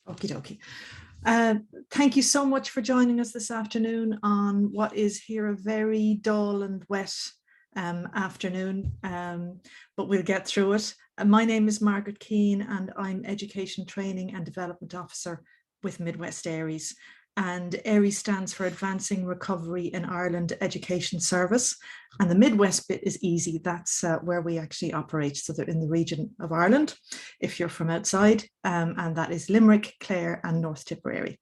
Okie dokie. Thank you so much for joining us this afternoon on what is here a very dull and wet afternoon, but we'll get through it. My name is Margaret Keane and I'm Education Training and Development Officer with Midwest ARIES. And ARIES stands for Advancing Recovery in Ireland Education Service. And the Midwest bit is easy. That's where we actually operate. So they're in the region of Ireland, if you're from outside, and that is Limerick, Clare and North Tipperary.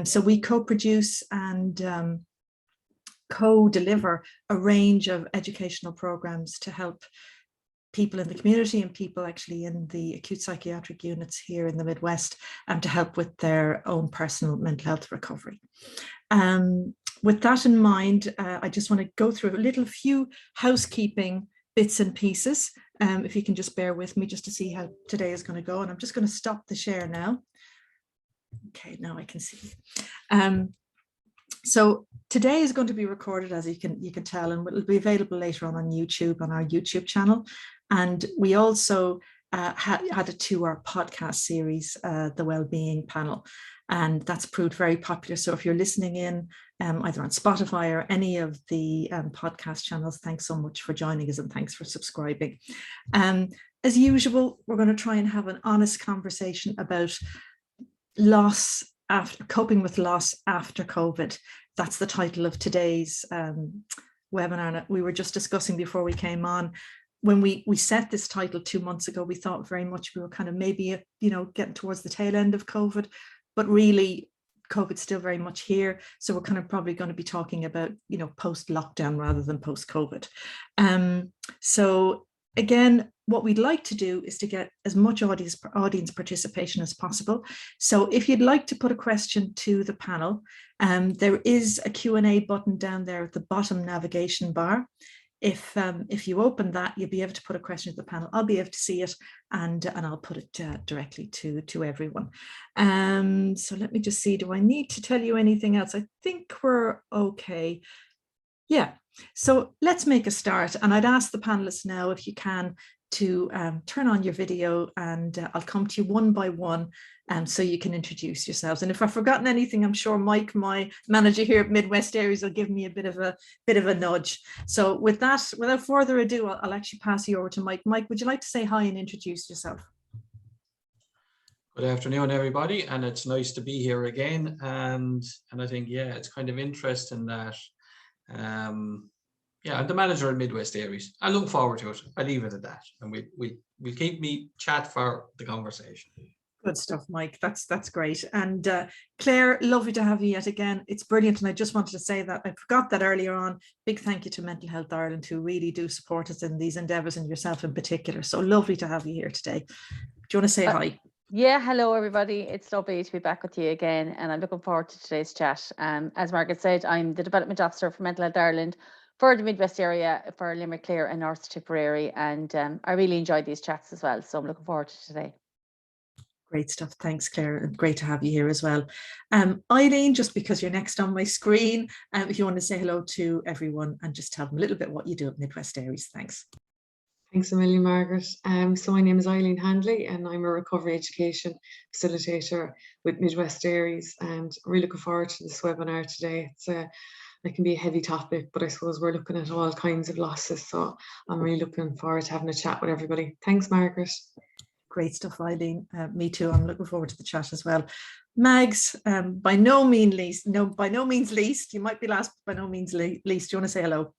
So we co-produce and co-deliver a range of educational programs to help people in the community and people actually in the acute psychiatric units here in the Midwest, to help with their own personal mental health recovery. With that in mind, I just want to go through a few housekeeping bits and pieces. If you can just bear with me just to see how today is going to go. And I'm just going to stop the share now. Okay, now I can see. So today is going to be recorded, as you can tell, and it'll be available later on YouTube, on our YouTube channel. And we also had a 2-hour podcast series, The Wellbeing Panel, and that's proved very popular. So if you're listening in either on Spotify or any of the podcast channels, thanks so much for joining us and thanks for subscribing. As usual, we're going to try and have an honest conversation about loss, after coping with loss after COVID. That's the title of today's webinar. We were just discussing before we came on. When we set this title 2 months ago, we thought very much we were kind of maybe, getting towards the tail end of COVID, but really COVID's still very much here. So we're kind of probably going to be talking about, post-lockdown rather than post-COVID. So again, what we'd like to do is to get as much audience participation as possible. So if you'd like to put a question to the panel, there is a Q&A button down there at the bottom navigation bar. If you open that, you'll be able to put a question to the panel. I'll be able to see it and I'll put it directly to everyone. So let me just see, do I need to tell you anything else? I think we're okay. Yeah, so let's make a start. And I'd ask the panelists now, if you can, to turn on your video, and I'll come to you one by one so you can introduce yourselves. And if I've forgotten anything, I'm sure Mike, my manager here at Midwest ARIES, will give me a bit of a nudge. So with that, without further ado, I'll actually pass you over to Mike. Mike, would you like to say hi and introduce yourself? Good afternoon, everybody, and it's nice to be here again. And I think, yeah, it's kind of interesting that I'm the manager at Midwest ARIES. I look forward to it. I leave it at that, and we'll keep me chat for the conversation. Good stuff, Mike. That's great. And Claire, lovely to have you yet again. It's brilliant, and I just wanted to say that I forgot that earlier on. Big thank you to Mental Health Ireland, who really do support us in these endeavours, and yourself in particular. So lovely to have you here today. Do you want to say hi? Yeah, hello everybody. It's lovely to be back with you again, and I'm looking forward to today's chat. As Margaret said, I'm the Development Officer for Mental Health Ireland for the Midwest area for Limerick, Clare and North Tipperary, and I really enjoyed these chats as well, so I'm looking forward to today. Great stuff. Thanks, Claire, and great to have you here as well. Eileen, just because you're next on my screen, if you want to say hello to everyone and just tell them a little bit what you do at Midwest ARIES. Thanks. Thanks a million, Margaret. So my name is Eileen Hanley and I'm a recovery education facilitator with Midwest ARIES, and I'm really looking forward to this webinar today. It can be a heavy topic, but I suppose we're looking at all kinds of losses, so I'm really looking forward to having a chat with everybody. Thanks, Margaret. Great stuff, Eileen. Me too. I'm looking forward to the chat as well. Mags, by no means least. You might be last, by no means least. Do you want to say hello?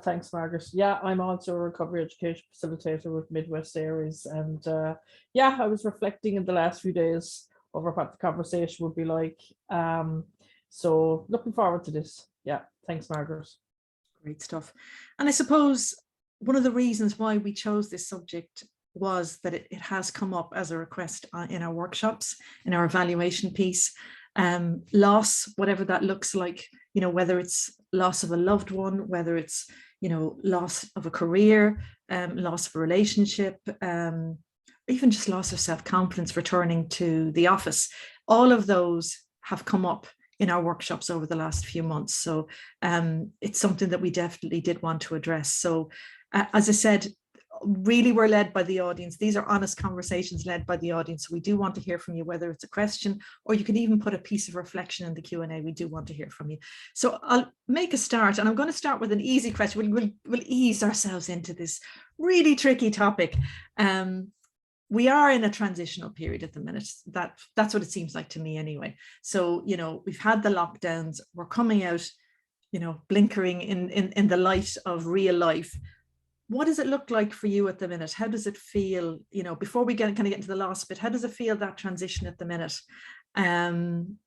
Thanks, Margaret. Yeah, I'm also a recovery education facilitator with Midwest ARIES, and I was reflecting in the last few days over what the conversation would be like. So looking forward to this. Yeah, thanks, Margaret. Great stuff. And I suppose one of the reasons why we chose this subject was that it has come up as a request in our workshops, in our evaluation piece. Loss, whatever that looks like, whether it's loss of a loved one, whether it's, loss of a career, loss of a relationship, even just loss of self-confidence returning to the office. All of those have come up in our workshops over the last few months. So it's something that we definitely did want to address. So as I said, really we're led by the audience. These are honest conversations led by the audience. So we do want to hear from you, whether it's a question or you can even put a piece of reflection in the Q&A. We do want to hear from you. So I'll make a start, and I'm going to start with an easy question. We'll ease ourselves into this really tricky topic. We are in a transitional period at the minute. That's what it seems like to me anyway. So, you know, we've had the lockdowns, we're coming out, you know, blinkering in the light of real life. What does it look like for you at the minute? How does it feel, you know, before we get into the last bit, how does it feel, that transition at the minute? And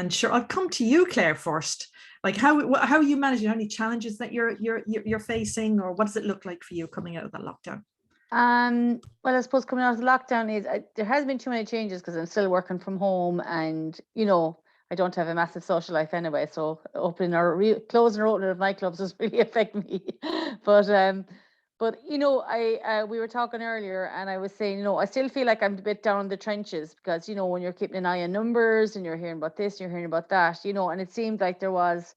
sure, I'll come to you, Claire, first. Like, how are you managing? How many challenges that you're facing, or what does it look like for you coming out of that lockdown? Well, I suppose coming out of the lockdown is there hasn't been too many changes because I'm still working from home, and you know, I don't have a massive social life anyway. So opening or closing or opening of nightclubs doesn't really affect me. But you know, we were talking earlier, and I was saying, you know, I still feel like I'm a bit down in the trenches because, you know, when you're keeping an eye on numbers and you're hearing about this, you're hearing about that, you know, and it seemed like there was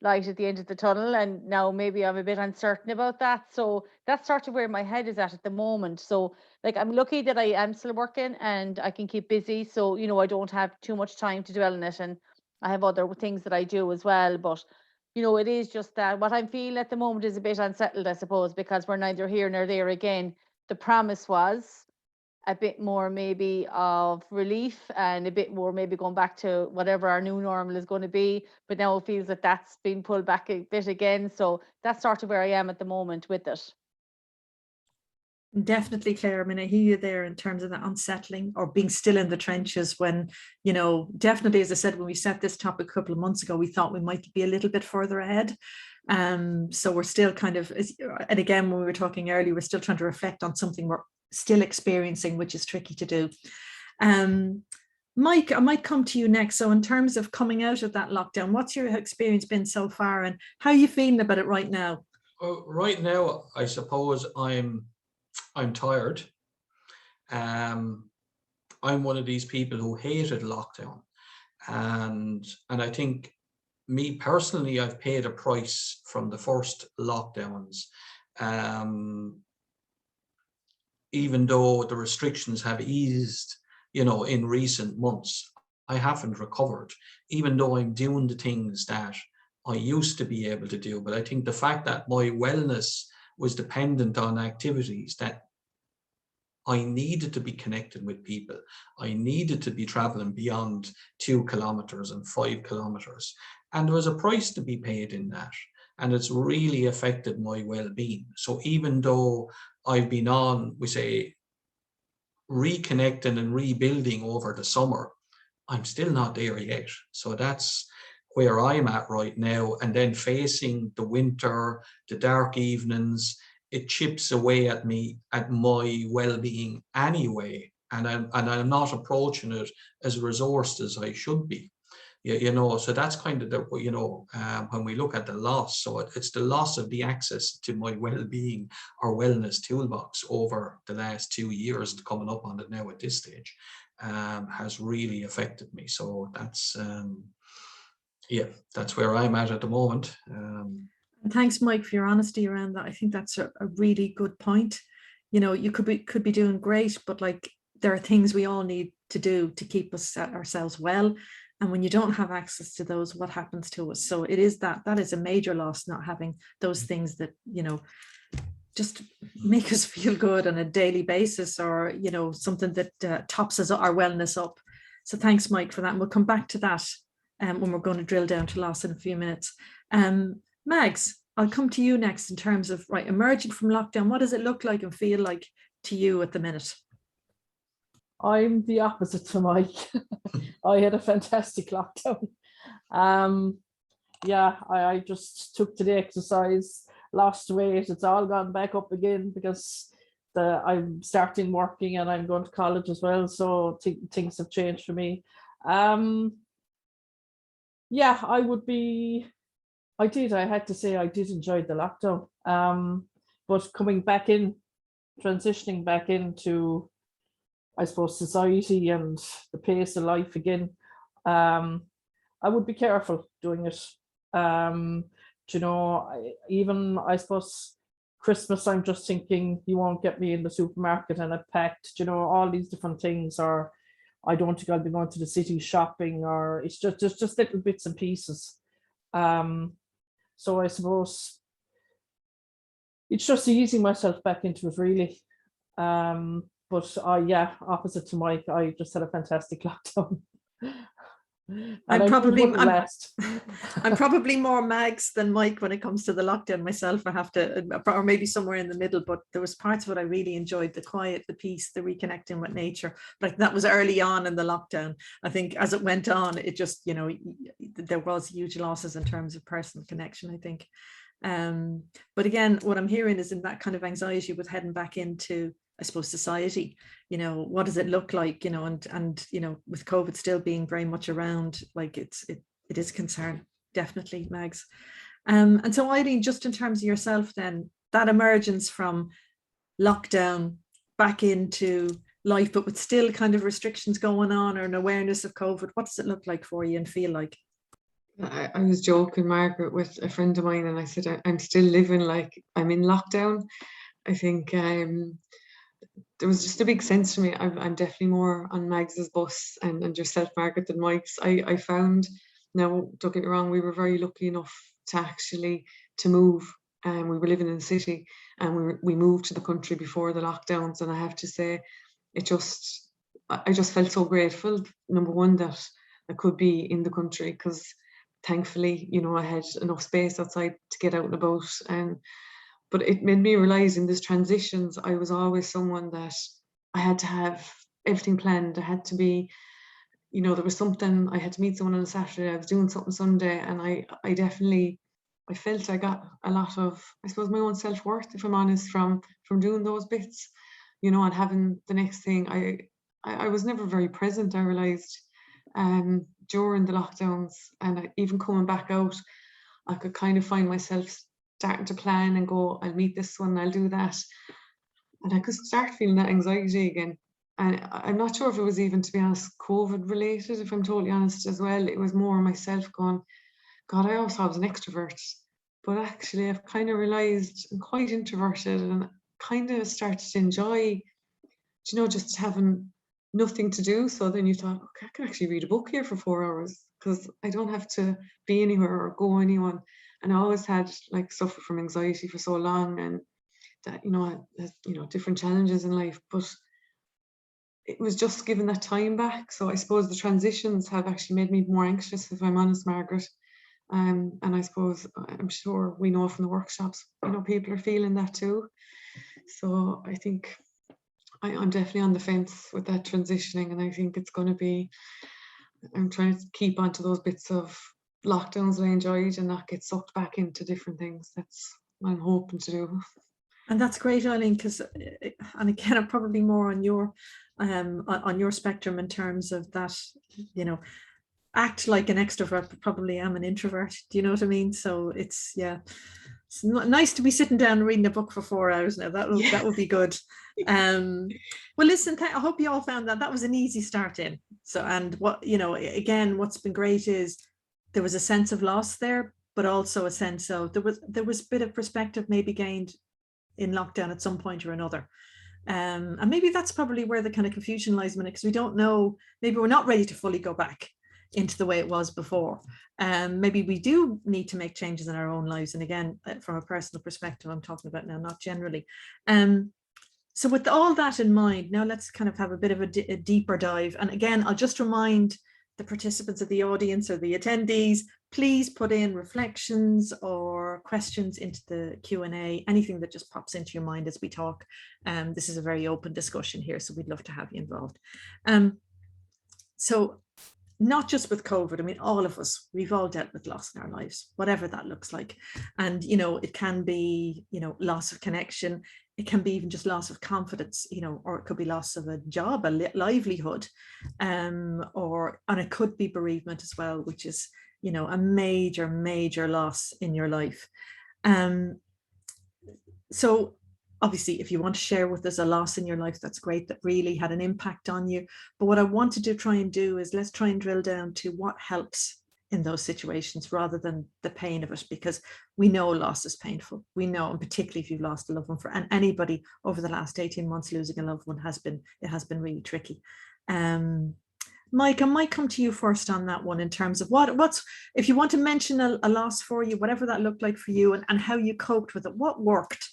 light at the end of the tunnel, and now maybe I'm a bit uncertain about that. So that's sort of where my head is at the moment. So like, I'm lucky that I am still working and I can keep busy. So, you know, I don't have too much time to dwell on it, and I have other things that I do as well. But you know, it is just that what I'm feeling at the moment is a bit unsettled, I suppose, because we're neither here nor there again. The promise was a bit more maybe of relief and a bit more maybe going back to whatever our new normal is going to be. But now it feels that that's been pulled back a bit again. So that's sort of where I am at the moment with it. Definitely, Claire. I mean, I hear you there in terms of the unsettling or being still in the trenches when, you know, definitely, as I said, when we set this topic a couple of months ago, we thought we might be a little bit further ahead. So we're still kind of, and again, when we were talking earlier, we're still trying to reflect on something we're still experiencing, which is tricky to do. Mike, I might come to you next. So in terms of coming out of that lockdown, what's your experience been so far, and how are you feeling about it right now? Well, right now, I suppose I'm tired. I'm one of these people who hated lockdown, and I think me personally, I've paid a price from the first lockdowns. Even though the restrictions have eased, you know, in recent months, I haven't recovered, even though I'm doing the things that I used to be able to do. But I think the fact that my wellness was dependent on activities that I needed to be connected with people. I needed to be traveling beyond 2 kilometers and 5 kilometers. And there was a price to be paid in that. And it's really affected my well-being. So even though I've been on, we say, reconnecting and rebuilding over the summer, I'm still not there yet. So that's where I'm at right now. And then facing the winter, the dark evenings, it chips away at me, at my well-being anyway. And I'm not approaching it as resourced as I should be. You know, so that's kind of the, you know, when we look at the loss, so it's the loss of the access to my well-being or wellness toolbox over the last 2 years, coming up on it now at this stage, has really affected me. So that's, yeah, that's where I'm at the moment. And thanks, Mike, for your honesty around that. I think that's a really good point. You know, you could be doing great, but like, there are things we all need to do to keep us ourselves well. And when you don't have access to those, what happens to us? So it is that is a major loss, not having those things that, you know, just make us feel good on a daily basis, or, you know, something that tops us our wellness up. So thanks, Mike, for that. And we'll come back to that when we're going to drill down to loss in a few minutes. Mags, I'll come to you next in terms of, right, emerging from lockdown. What does it look like and feel like to you at the minute? I'm the opposite to Mike. I had a fantastic lockdown. Yeah, I just took to the exercise, lost weight. It's all gone back up again because I'm starting working and I'm going to college as well. So things have changed for me. Yeah, I had to say I did enjoy the lockdown. But coming back in, transitioning back into, I suppose, society and the pace of life again, I would be careful doing it. You know, I suppose Christmas, I'm just thinking you won't get me in the supermarket and I've packed, you know, all these different things, or I don't think I'll be going to the city shopping, or it's just little bits and pieces. So I suppose it's just easing myself back into it, really. But yeah, opposite to Mike, I just had a fantastic lockdown. I'm probably I'm probably more Mags than Mike when it comes to the lockdown myself. I have to, or maybe somewhere in the middle, but there was parts of it I really enjoyed: the quiet, the peace, the reconnecting with nature. But that was early on in the lockdown. I think as it went on, it just, you know, there was huge losses in terms of personal connection, I think. But again, what I'm hearing is in that kind of anxiety with heading back into, I suppose, society, you know, what does it look like, you know, and you know, with COVID still being very much around, like it is a concern, definitely, Mags. And so Eileen, just in terms of yourself then, that emergence from lockdown back into life, but with still kind of restrictions going on or an awareness of COVID, what does it look like for you and feel like? I was joking, Margaret, with a friend of mine, and I said, I'm still living like I'm in lockdown. I think there was just a big sense to me. I'm definitely more on Mags's bus and yourself, Margaret, than Mike's. I found, now don't get me wrong, we were very lucky enough to actually to move, and we were living in the city, and we moved to the country before the lockdowns, and I have to say, I just felt so grateful, number one, that I could be in the country, because thankfully, you know, I had enough space outside to get out and about. But it made me realize in these transitions, I was always someone that I had to have everything planned. I had to be, you know, there was something, I had to meet someone on a Saturday, I was doing something Sunday, and I felt I got a lot of, I suppose, my own self-worth, if I'm honest, from doing those bits, you know, and having the next thing. I was never very present, I realized, during the lockdowns, and even coming back out, I could kind of find myself starting to plan and go, I'll meet this one, I'll do that. And I could start feeling that anxiety again. And I'm not sure if it was even, to be honest, COVID related, if I'm totally honest as well. It was more myself going, God, I always thought I was an extrovert. But actually, I've kind of realized I'm quite introverted, and kind of started to enjoy, you know, just having nothing to do. So then you thought, okay, I can actually read a book here for 4 hours, because I don't have to be anywhere or go anyone. And I always had, like, suffered from anxiety for so long, and that, you know, different challenges in life, but it was just given that time back. So I suppose the transitions have actually made me more anxious, if I'm honest, Margaret. And I suppose, I'm sure we know from the workshops, you know, people are feeling that too. So I think I'm definitely on the fence with that transitioning, and I think it's going to be, I'm trying to keep onto those bits of lockdowns that I enjoyed and not get sucked back into different things. That's what I'm hoping to do. And that's great, Eileen, because, and again, I'm probably more on your spectrum in terms of that, you know, act like an extrovert, but probably am an introvert. Do you know what I mean? So it's, yeah, it's nice to be sitting down and reading a book for 4 hours now. That would be good. Well, listen, I hope you all found that was an easy start in. So, and what, you know, again, what's been great is there was a sense of loss there, but also a sense of there was a bit of perspective maybe gained in lockdown at some point or another. And maybe that's probably where the kind of confusion lies, because we don't know, maybe we're not ready to fully go back into the way it was before. Maybe we do need to make changes in our own lives. And again, from a personal perspective, I'm talking about now, not generally. So with all that in mind, now let's kind of have a bit of a deeper dive. And again, I'll just remind the participants of the audience or the attendees, please put in reflections or questions into the Q&A, anything that just pops into your mind as we talk. This is a very open discussion here, so we'd love to have you involved. So not just with COVID, I mean, all of us, we've all dealt with loss in our lives, whatever that looks like. And, you know, it can be, you know, loss of connection. It can be even just loss of confidence, you know, or it could be loss of a job, a livelihood, and it could be bereavement as well, which is, you know, a major, major loss in your life. So obviously, if you want to share with us a loss in your life, that's great, that really had an impact on you. But what I wanted to try and do is let's try and drill down to what helps in those situations rather than the pain of it, because we know loss is painful. We know, and particularly if you've lost a loved one, and anybody over the last 18 months losing a loved one has been really tricky. Mike, I might come to you first on that one in terms of what's, if you want to mention a loss for you, whatever that looked like for you, and how you coped with it, what worked.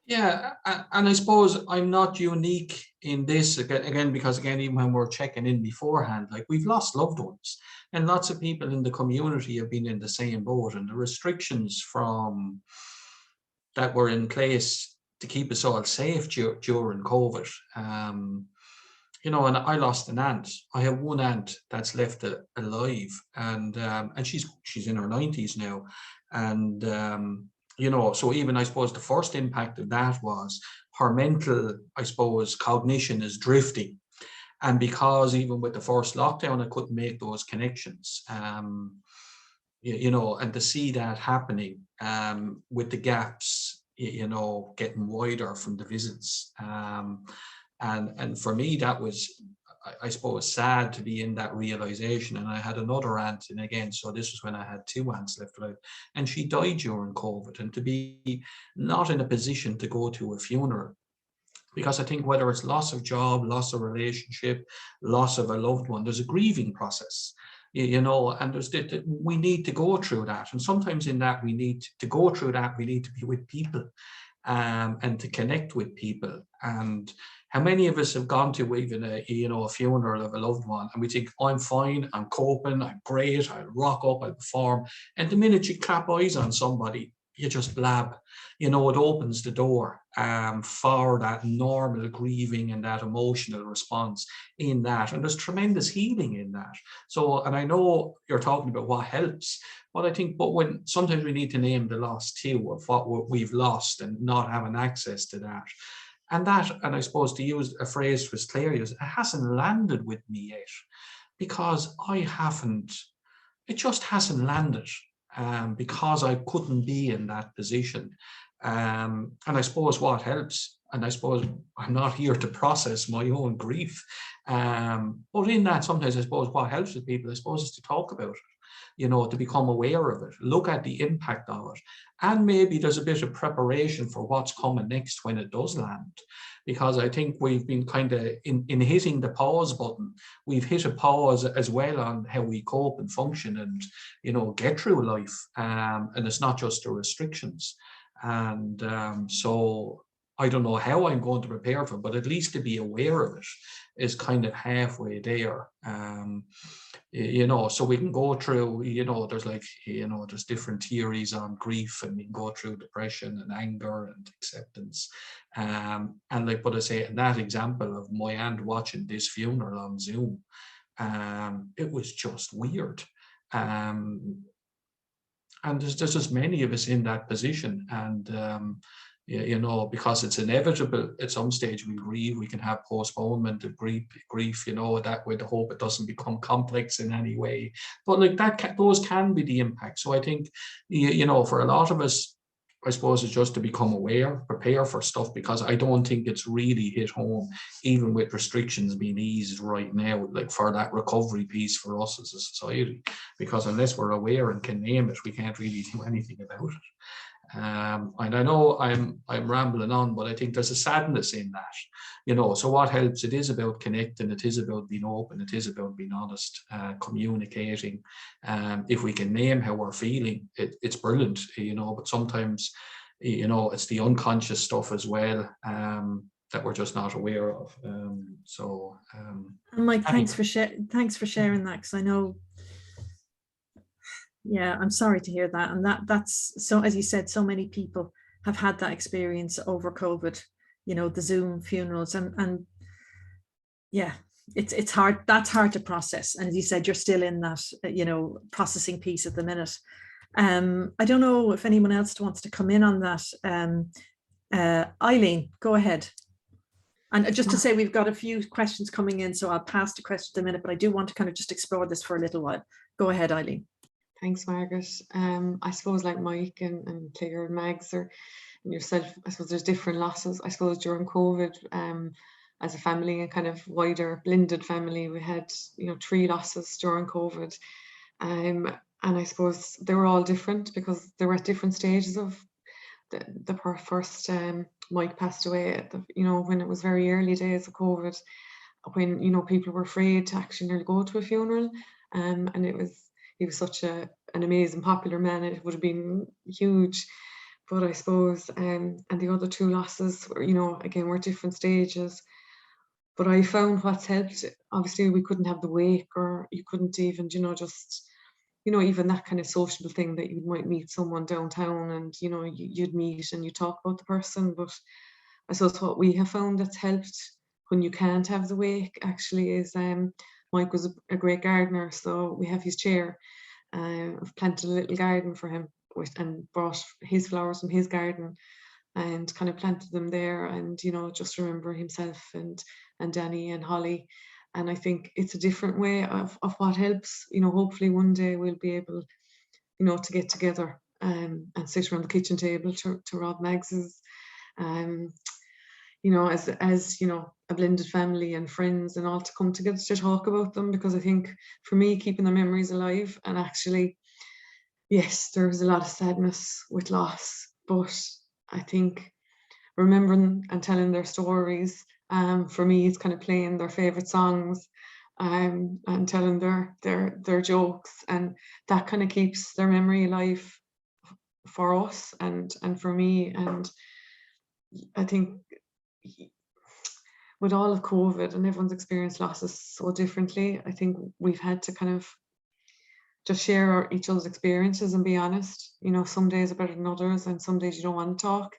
Yeah, and I suppose I'm not unique in this again, because again, even when we're checking in beforehand, like we've lost loved ones, and lots of people in the community have been in the same boat, and the restrictions from that were in place to keep us all safe during COVID. You know, and I lost an aunt. I have one aunt that's left alive, and she's in her 90s now, and you know, so even I suppose the first impact of that was her mental, I suppose, cognition is drifting. And because even with the first lockdown, I couldn't make those connections, you know, and to see that happening with the gaps, you know, getting wider from the visits. And for me, that was, I suppose, sad to be in that realization. And I had another aunt, and again, so this was when I had two aunts left alive, and she died during COVID. And to be not in a position to go to a funeral, because I think whether it's loss of job, loss of relationship, loss of a loved one, there's a grieving process, you know, and we need to go through that. And sometimes in that, we need to go through that, we need to be with people and to connect with people. And how many of us have gone to even a funeral of a loved one, and we think, I'm fine, I'm coping, I'm great, I'll rock up, I'll perform. And the minute you clap eyes on somebody, you just blab. You know, it opens the door for that normal grieving and that emotional response in that. And there's tremendous healing in that. So, and I know you're talking about what helps, but I think, when sometimes we need to name the loss too, of what we've lost and not having access to that. And I suppose, to use a phrase for Claire, it hasn't landed with me yet, because it just hasn't landed, because I couldn't be in that position. And I suppose what helps, and I suppose I'm not here to process my own grief, but in that, sometimes I suppose what helps with people, I suppose, is to talk about it, you know, to become aware of it, look at the impact of it, and maybe there's a bit of preparation for what's coming next when it does land. Because I think we've been kind of in hitting the pause button, we've hit a pause as well on how we cope and function and, you know, get through life. And it's not just the restrictions. And so I don't know how I'm going to prepare for it, but at least to be aware of it is kind of halfway there. You know, so we can go through, you know, there's like, you know, there's different theories on grief, and we can go through depression and anger and acceptance. And like, but I say, in that example of my aunt watching this funeral on Zoom, it was just weird. And there's just many of us in that position. And you know, because it's inevitable at some stage we grieve, we can have postponement of grief, you know, that with the hope it doesn't become complex in any way. But like that, those can be the impact. So I think, you know, for a lot of us, I suppose it's just to become aware, prepare for stuff, because I don't think it's really hit home, even with restrictions being eased right now, like for that recovery piece for us as a society, because unless we're aware and can name it, we can't really do anything about it. And I know I'm rambling on, but I think there's a sadness in that, you know. So what helps? It is about connecting. It is about being open. It is about being honest, communicating. If we can name how we're feeling, it's brilliant, you know. But sometimes, you know, it's the unconscious stuff as well that we're just not aware of. And Mike, thanks for sharing that, because I know. Yeah, I'm sorry to hear that. And that's so, as you said, so many people have had that experience over COVID, you know, the Zoom funerals, and yeah, it's hard. That's hard to process. And as you said, you're still in that, you know, processing piece at the minute. I don't know if anyone else wants to come in on that. Eileen, go ahead. And just to say, we've got a few questions coming in, so I'll pass the questions in a minute, but I do want to kind of just explore this for a little while. Go ahead, Eileen. Thanks, Margaret. I suppose like Mike and Claire and Mags and yourself, I suppose there's different losses. I suppose during COVID, as a family, a kind of wider blended family. We had, 3 losses during COVID. And I suppose they were all different because they were at different stages of the first Mike passed away at the, when it was very early days of COVID, when, people were afraid to actually nearly go to a funeral. And he was such an amazing, popular man. It would have been huge. But I suppose, and the other 2 losses were, again, were different stages. But I found what's helped, obviously we couldn't have the wake, or you couldn't even, just, even that kind of sociable thing that you might meet someone downtown and, you'd meet and you talk about the person. But I suppose what we have found that's helped when you can't have the wake actually is, Mike was a great gardener. So we have his chair. I've planted a little garden for him and brought his flowers from his garden and kind of planted them there, and just remember himself and Danny and Holly. And I think it's a different way of what helps. Hopefully one day we'll be able, to get together and sit around the kitchen table to Rob Maggs's, as a blended family and friends and all, to come together to talk about them. Because I think for me, keeping the memories alive, and actually, yes, there was a lot of sadness with loss, but I think remembering and telling their stories, for me, it's kind of playing their favorite songs, and telling their jokes, and that kind of keeps their memory alive for us and for me. And I think with all of COVID and everyone's experienced losses so differently, I think we've had to kind of just share each other's experiences and be honest. Some days are better than others, and some days you don't want to talk.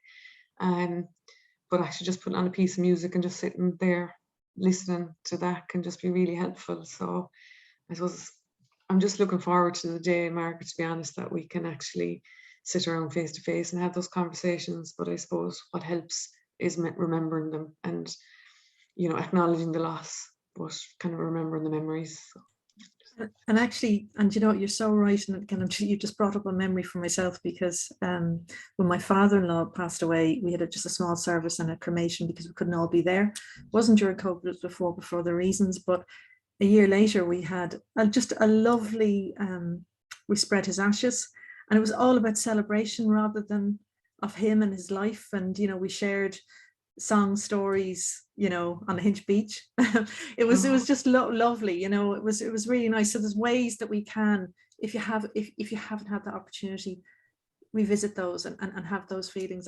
But actually just putting on a piece of music and just sitting there listening to that can just be really helpful. So I suppose I'm just looking forward to the day, Margaret, to be honest, that we can actually sit around face to face and have those conversations. But I suppose what helps is remembering them and, acknowledging the loss, but kind of remembering the memories. And actually, and you're so right. And kind of, you just brought up a memory for myself, because when my father-in-law passed away, we had just a small service and a cremation because we couldn't all be there. It wasn't during COVID, it was before other reasons. But a year later, we had just a lovely, we spread his ashes, and it was all about celebration rather than of him and his life. And, we shared song stories, on a Hinch Beach. it was just lovely, it was really nice. So there's ways that we can, if you haven't had the opportunity, revisit those and have those feelings.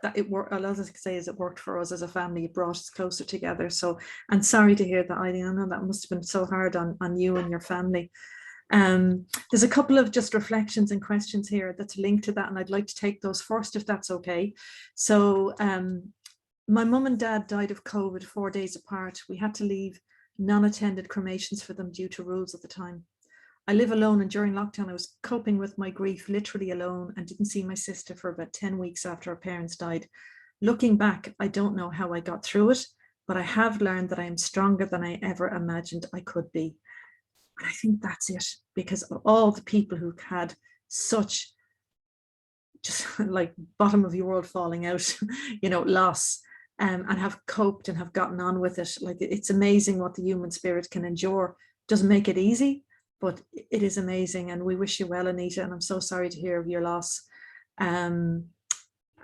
That it worked. All I can say is it worked for us as a family. It brought us closer together. So, and sorry to hear that, Eileen. I know that must have been so hard on you and your family. There's a couple of just reflections and questions here that's linked to that, and I'd like to take those first, if that's okay. So my mum and dad died of COVID 4 days apart. We had to leave non-attended cremations for them due to rules at the time. I live alone, and during lockdown I was coping with my grief literally alone and didn't see my sister for about 10 weeks after her parents died. Looking back, I don't know how I got through it, but I have learned that I am stronger than I ever imagined I could be. And I think that's it, because of all the people who had such just like bottom of your world falling out, loss, and have coped and have gotten on with it. Like, it's amazing what the human spirit can endure. Doesn't make it easy, but it is amazing. And we wish you well, Anita, and I'm so sorry to hear of your loss. And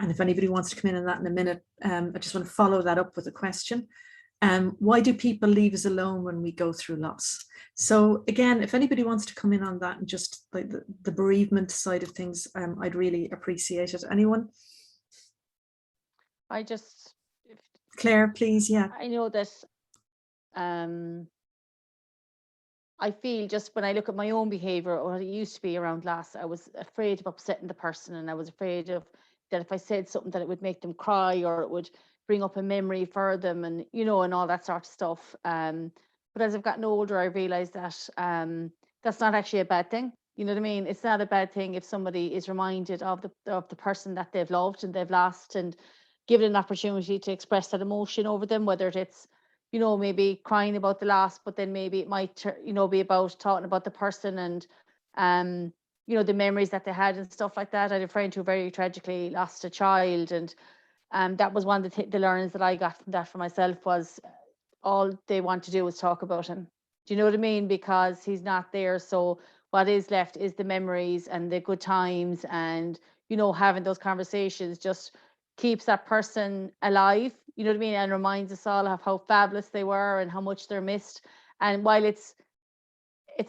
if anybody wants to come in on that in a minute, I just want to follow that up with a question. Why do people leave us alone when we go through loss? So again, if anybody wants to come in on that and just like the bereavement side of things, I'd really appreciate it. Anyone? Claire, please. Yeah. I know that I feel, just when I look at my own behavior or what it used to be around loss, I was afraid of upsetting the person, and I was afraid of that if I said something that it would make them cry or it would bring up a memory for them, and and all that sort of stuff. But as I've gotten older, I realized that that's not actually a bad thing. You know what I mean? It's not a bad thing if somebody is reminded of the person that they've loved and they've lost, and given an opportunity to express that emotion over them, whether it's maybe crying about the loss, but then maybe it might be about talking about the person and the memories that they had and stuff like that. I had a friend who very tragically lost a child, and that was one of the learnings that I got from that for myself was, all they want to do is talk about him. Do you know what I mean? Because he's not there. So what is left is the memories and the good times, and, you know, having those conversations just keeps that person alive, you know what I mean? And reminds us all of how fabulous they were and how much they're missed. And while it's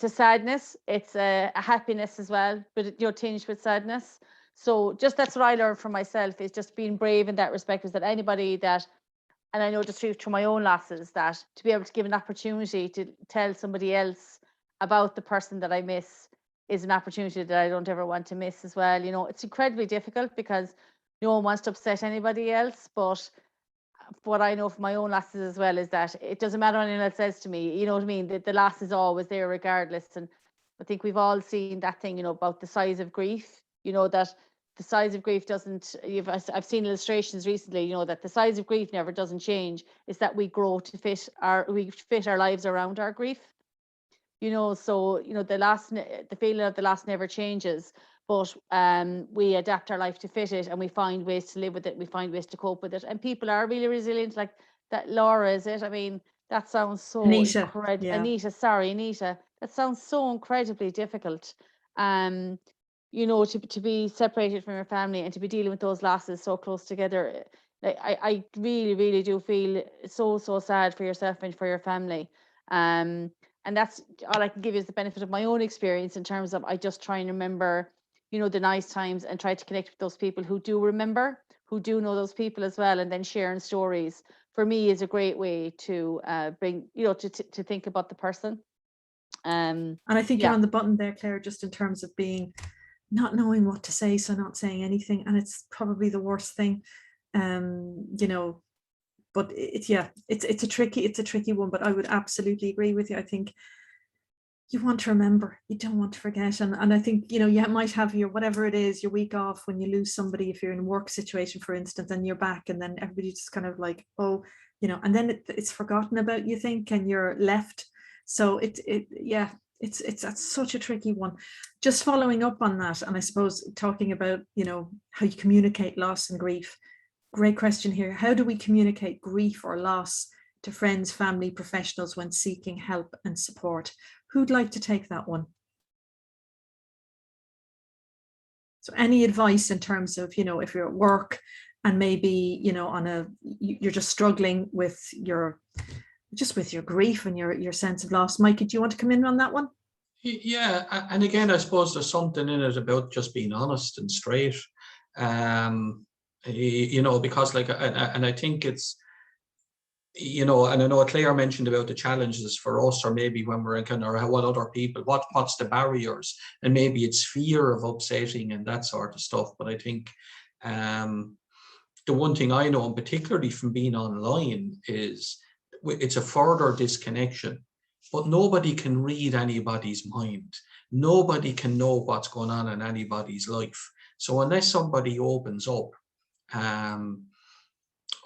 a sadness, it's a happiness as well, but you're tinged with sadness. So just that's what I learned from myself, is just being brave in that respect, is that anybody that, and I know just through my own losses, that to be able to give an opportunity to tell somebody else about the person that I miss is an opportunity that I don't ever want to miss as well. You know, it's incredibly difficult because no one wants to upset anybody else, but what I know from my own losses as well is that it doesn't matter what anyone else says to me, you know what I mean? The loss is always there regardless. And I think we've all seen that thing, you know, about the size of grief, you know, that the size of grief doesn't, I've seen illustrations recently, you know, that the size of grief never doesn't change. It's that we grow to fit our lives around our grief, you know. So, you know, the feeling of the loss never changes, but we adapt our life to fit it, and we find ways to live with it. We find ways to cope with it. And people are really resilient, like that. Laura, is it? I mean, that sounds so incredible. yeah. Anita, that sounds so incredibly difficult. You know, to be separated from your family and to be dealing with those losses so close together. Like, I really, really do feel so sad for yourself and for your family. And that's all I can give you, is the benefit of my own experience, in terms of I just try and remember, you know, the nice times, and try to connect with those people who do remember, who do know those people as well, and then sharing stories for me is a great way to bring, you know, to think about the person. And I think you're on the button there, Claire, just in terms of not knowing what to say, so not saying anything, and it's probably the worst thing, you know. But it's a tricky one. But I would absolutely agree with you. I think you want to remember, you don't want to forget. And I think, you know, you might have your, whatever it is, your week off when you lose somebody, if you're in a work situation, for instance, and you're back, and then everybody just kind of like, oh, you know, and then it's forgotten about, you think, and you're left. So it's such a tricky one. Just following up on that, and I suppose talking about, you know, how you communicate loss and grief. Great question here. How do we communicate grief or loss to friends, family, professionals when seeking help and support? Who'd like to take that one? So any advice in terms of, you know, if you're at work and maybe, you know, you're just struggling with your grief and your sense of loss. Mikey, do you want to come in on that one? Yeah, and again, I suppose there's something in it about just being honest and straight. You know, because like, and I think it's, you know, and I know Claire mentioned about the challenges for us, or maybe when we're in kind of what other people, what's the barriers, and maybe it's fear of upsetting and that sort of stuff. But I think the one thing I know, and particularly from being online, is it's a further disconnection. But nobody can read anybody's mind. Nobody can know what's going on in anybody's life. So unless somebody opens up, I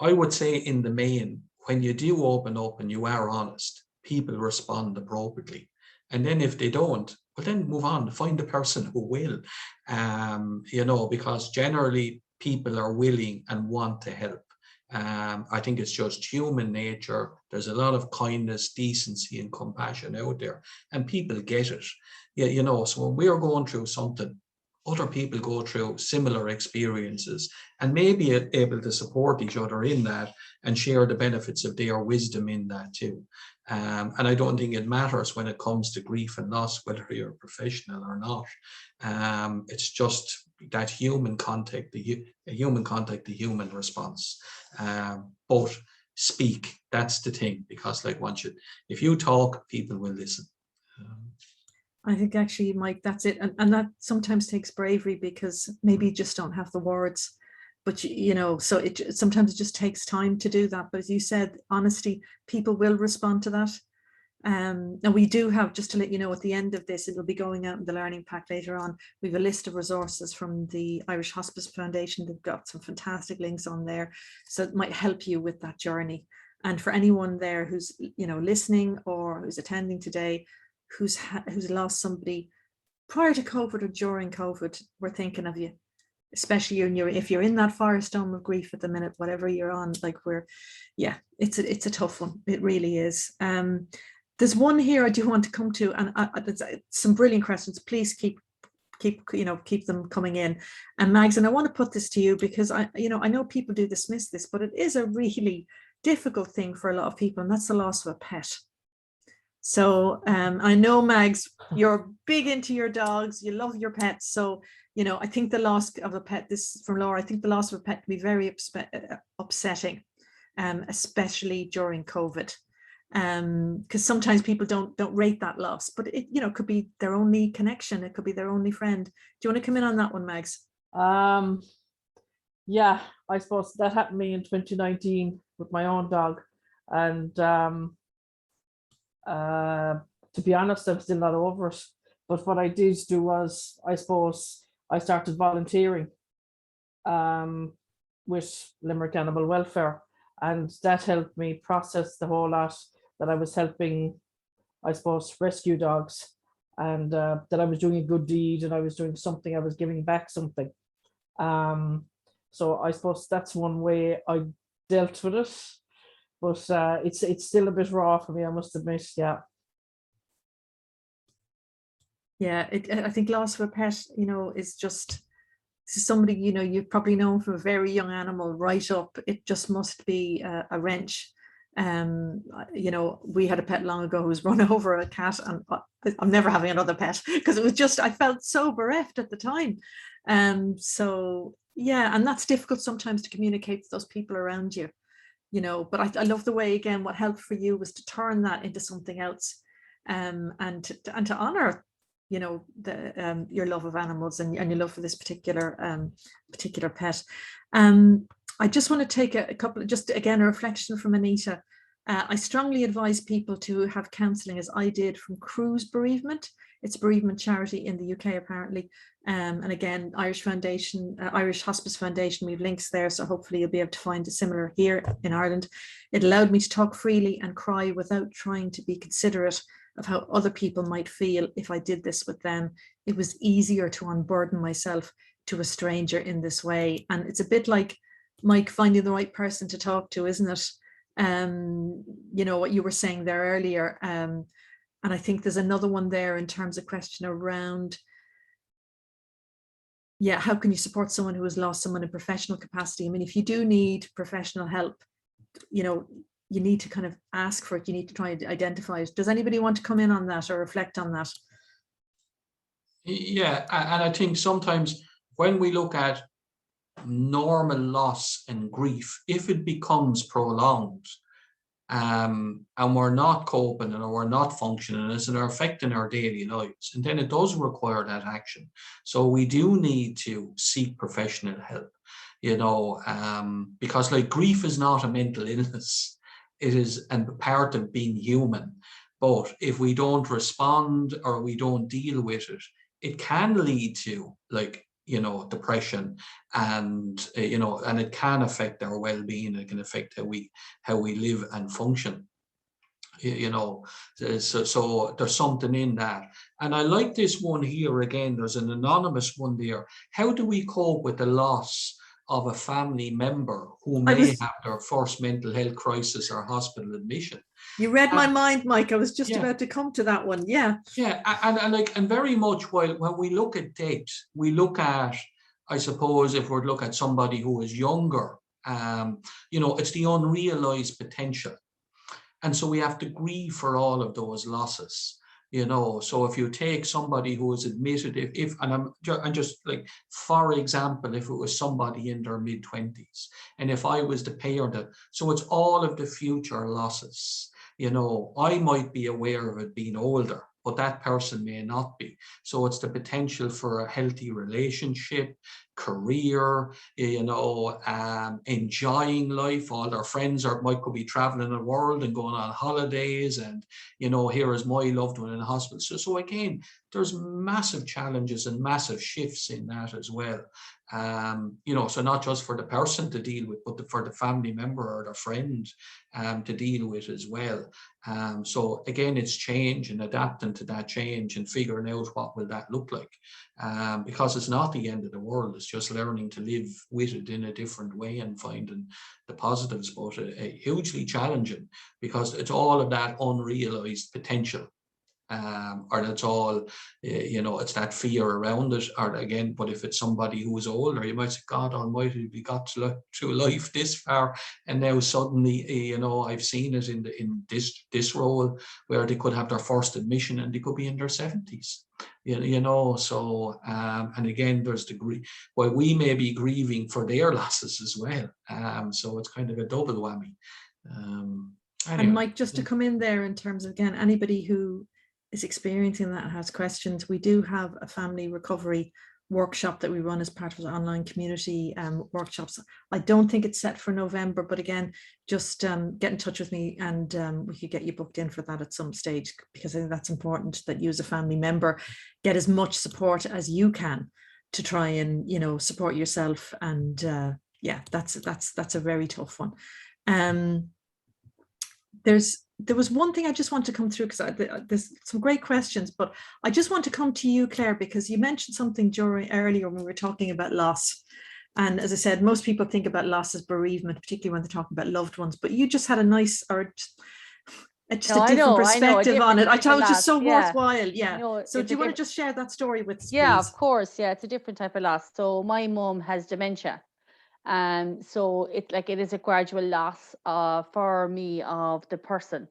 would say in the main, when you do open up and you are honest, people respond appropriately. And then if they don't, well, then move on, find a person who will, you know, because generally people are willing and want to help. I think it's just human nature. There's a lot of kindness, decency, and compassion out there, and people get it. Yeah, you know, so when we're going through something, other people go through similar experiences, and maybe able to support each other in that and share the benefits of their wisdom in that too. And I don't think it matters when it comes to grief and loss, whether you're a professional or not. It's just that human contact, the human response. But speak, that's the thing, because like if you talk, people will listen. I think actually, Mike, that's it. And that sometimes takes bravery, because maybe you just don't have the words, but you know, so sometimes it just takes time to do that. But as you said, honesty, people will respond to that. And we do have, just to let you know, at the end of this, it'll be going out in the learning pack later on. We have a list of resources from the Irish Hospice Foundation. They've got some fantastic links on there, so it might help you with that journey. And for anyone there who's, you know, listening or who's attending today, who's lost somebody prior to COVID or during COVID, we're thinking of you. especially if you're in that firestorm of grief at the minute, whatever you're on, like it's a tough one. It really is. There's one here I do want to come to, and some brilliant questions. Please keep them coming in. And Mags, and I want to put this to you because I know people do dismiss this, but it is a really difficult thing for a lot of people, and that's the loss of a pet. So I know, Mags, you're big into your dogs, you love your pets. So, I think the loss of a pet, this is from Laura, I think the loss of a pet can be very upsetting, especially during COVID. Because sometimes people don't rate that loss, but it could be their only connection, it could be their only friend. Do you want to come in on that one, Mags? Yeah, I suppose that happened to me in 2019 with my own dog, and to be honest, I'm still not over it. But what I did do was, I suppose, I started volunteering with Limerick Animal Welfare, and that helped me process the whole lot that I was helping, I suppose, rescue dogs, and that I was doing a good deed, and I was doing something, I was giving back something. So I suppose that's one way I dealt with it, but it's still a bit raw for me, I must admit. Yeah. Yeah, I think loss of a pet, is just somebody, you've probably known from a very young animal right up. It just must be a wrench. We had a pet long ago who was run over a cat, and I'm never having another pet because it was just, I felt so bereft at the time. So yeah, and that's difficult sometimes to communicate to those people around you, but I love the way, again, what helped for you was to turn that into something else, and to honor your love of animals and your love for this particular pet. I just want to take a couple, just again, a reflection from Anita. I strongly advise people to have counselling, as I did, from Cruise Bereavement. It's a bereavement charity in the UK, apparently. And again, Irish Hospice Foundation, we have links there, so hopefully you'll be able to find a similar here in Ireland. It allowed me to talk freely and cry without trying to be considerate of how other people might feel if I did this with them. It was easier to unburden myself to a stranger in this way. And it's a bit like, Mike, finding the right person to talk to, isn't it? What you were saying there earlier. And I think there's another one there in terms of question around, how can you support someone who has lost someone in professional capacity? I mean, if you do need professional help, you need to kind of ask for it. You need to try and identify it. Does anybody want to come in on that or reflect on that? Yeah, and I think sometimes when we look at normal loss and grief, if it becomes prolonged, and we're not coping and we're not functioning, and it's affecting our daily lives, and then it does require that action. So we do need to seek professional help, because like grief is not a mental illness. It is a part of being human. But if we don't respond or we don't deal with it, it can lead to depression, and and it can affect our well-being. It can affect how we live and function. So there's something in that. And I like this one here again. There's an anonymous one there. How do we cope with the loss of a family member who may have their first mental health crisis or hospital admission? You read my mind, Mike. I was just about to come to that one. Yeah. Yeah, and very much when we look at death, we look at, I suppose, if we look at somebody who is younger, it's the unrealized potential. And so we have to grieve for all of those losses. So if you take somebody who is admitted, and I'm just like, for example, if it was somebody in their mid-20s, and if I was the parent, so it's all of the future losses. I might be aware of it being older, but that person may not be. So it's the potential for a healthy relationship, career, enjoying life. All their friends could be traveling the world and going on holidays, and here is my loved one in the hospital. So again, there's massive challenges and massive shifts in that as well. So not just for the person to deal with, but for the family member or the friend to deal with as well. So again, it's change and adapting to that change and figuring out what will that look like, because it's not the end of the world. It's just learning to live with it in a different way and finding the positives, but hugely challenging because it's all of that unrealized potential. Or that's all, you know, it's that fear around it. Or again, but if it's somebody who is older, you might say, God Almighty, we got through life this far, and now suddenly, you know, I've seen it in this role where they could have their first admission and they could be in their 70s. You know, so and again, there's the well, we may be grieving for their losses as well. So it's kind of a double whammy. Anyway. And Mike, just to come in there in terms of, again, anybody who is experiencing that and has questions, we do have a family recovery workshop that we run as part of the online community workshops. I don't think it's set for November, but again, just get in touch with me and we could get you booked in for that at some stage, because I think that's important that you as a family member get as much support as you can to try and, you know, support yourself. And yeah, that's a very tough one. There was one thing I just want to come through, because there's some great questions, but I just want to come to you, Claire, because you mentioned something earlier when we were talking about loss. And as I said, most people think about loss as bereavement, particularly when they're talking about loved ones, but you just had a nice, or just a different perspective on it. I thought it was just so worthwhile. Yeah. So do you want to just share that story with us, Yeah, please? of course. Yeah, it's a different type of loss. So my mum has dementia. So it is a gradual loss for me of the person,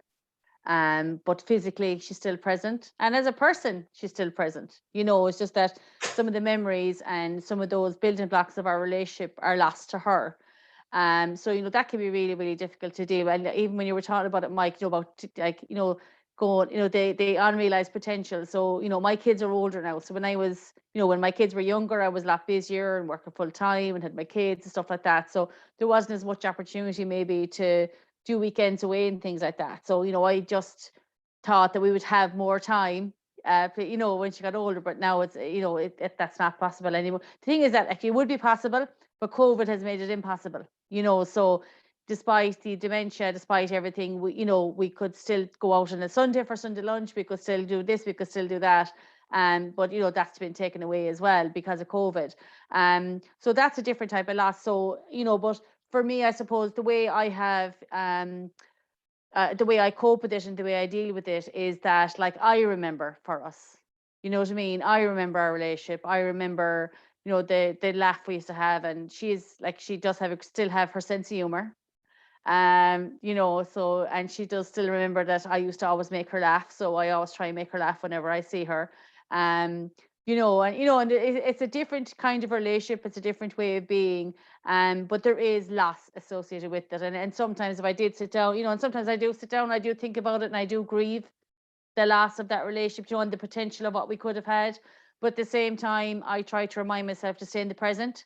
but physically she's still present, and as a person she's still present. You know, it's just that some of the memories and some of those building blocks of our relationship are lost to her. So you know, that can be really, really difficult to do. And even when you were talking about it, Mike, you know, about like, you know, going, you know, the unrealized potential. So, you know, my kids are older now. So when I was, you know, when my kids were younger, I was a lot busier and working full time and had my kids and stuff like that. So there wasn't as much opportunity maybe to do weekends away and things like that. So, you know, I just thought that we would have more time, you know, when she got older, but now it's, you know, that's not possible anymore. The thing is that actually it would be possible, but COVID has made it impossible, you know. So despite the dementia, despite everything, we, you know, we could still go out on a Sunday for Sunday lunch. We could still do this, we could still do that. But you know, that's been taken away as well because of COVID. So that's a different type of loss. So, you know, but for me, I suppose the way I have, the way I cope with it and the way I deal with it is that, like, I remember for us, you know what I mean? I remember our relationship. I remember, you know, the laugh we used to have, and she's like, she does still have her sense of humor. You know, so, and she does still remember that I used to always make her laugh. So I always try and make her laugh whenever I see her. You know, and it's a different kind of relationship. It's a different way of being. But there is loss associated with it. And sometimes if I did sit down, you know, and sometimes I do sit down, I do think about it, and I do grieve the loss of that relationship, you know, and the potential of what we could have had. But at the same time, I try to remind myself to stay in the present,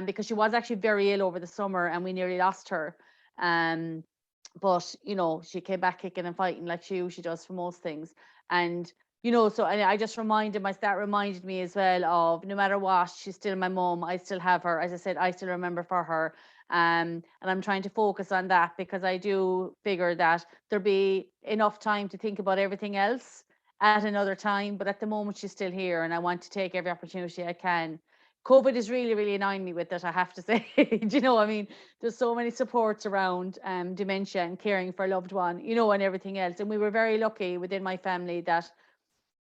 because she was actually very ill over the summer and we nearly lost her. But you know, she came back kicking and fighting like she usually does for most things. And you know, so I just that reminded me as well of, no matter what, she's still my mum. I still have her. As I said, I still remember for her. And I'm trying to focus on that, because I do figure that there'll be enough time to think about everything else at another time. But at the moment, she's still here, and I want to take every opportunity I can. COVID is really, really annoying me with it, I have to say. Do you know, I mean, there's so many supports around dementia and caring for a loved one, you know, and everything else. And we were very lucky within my family that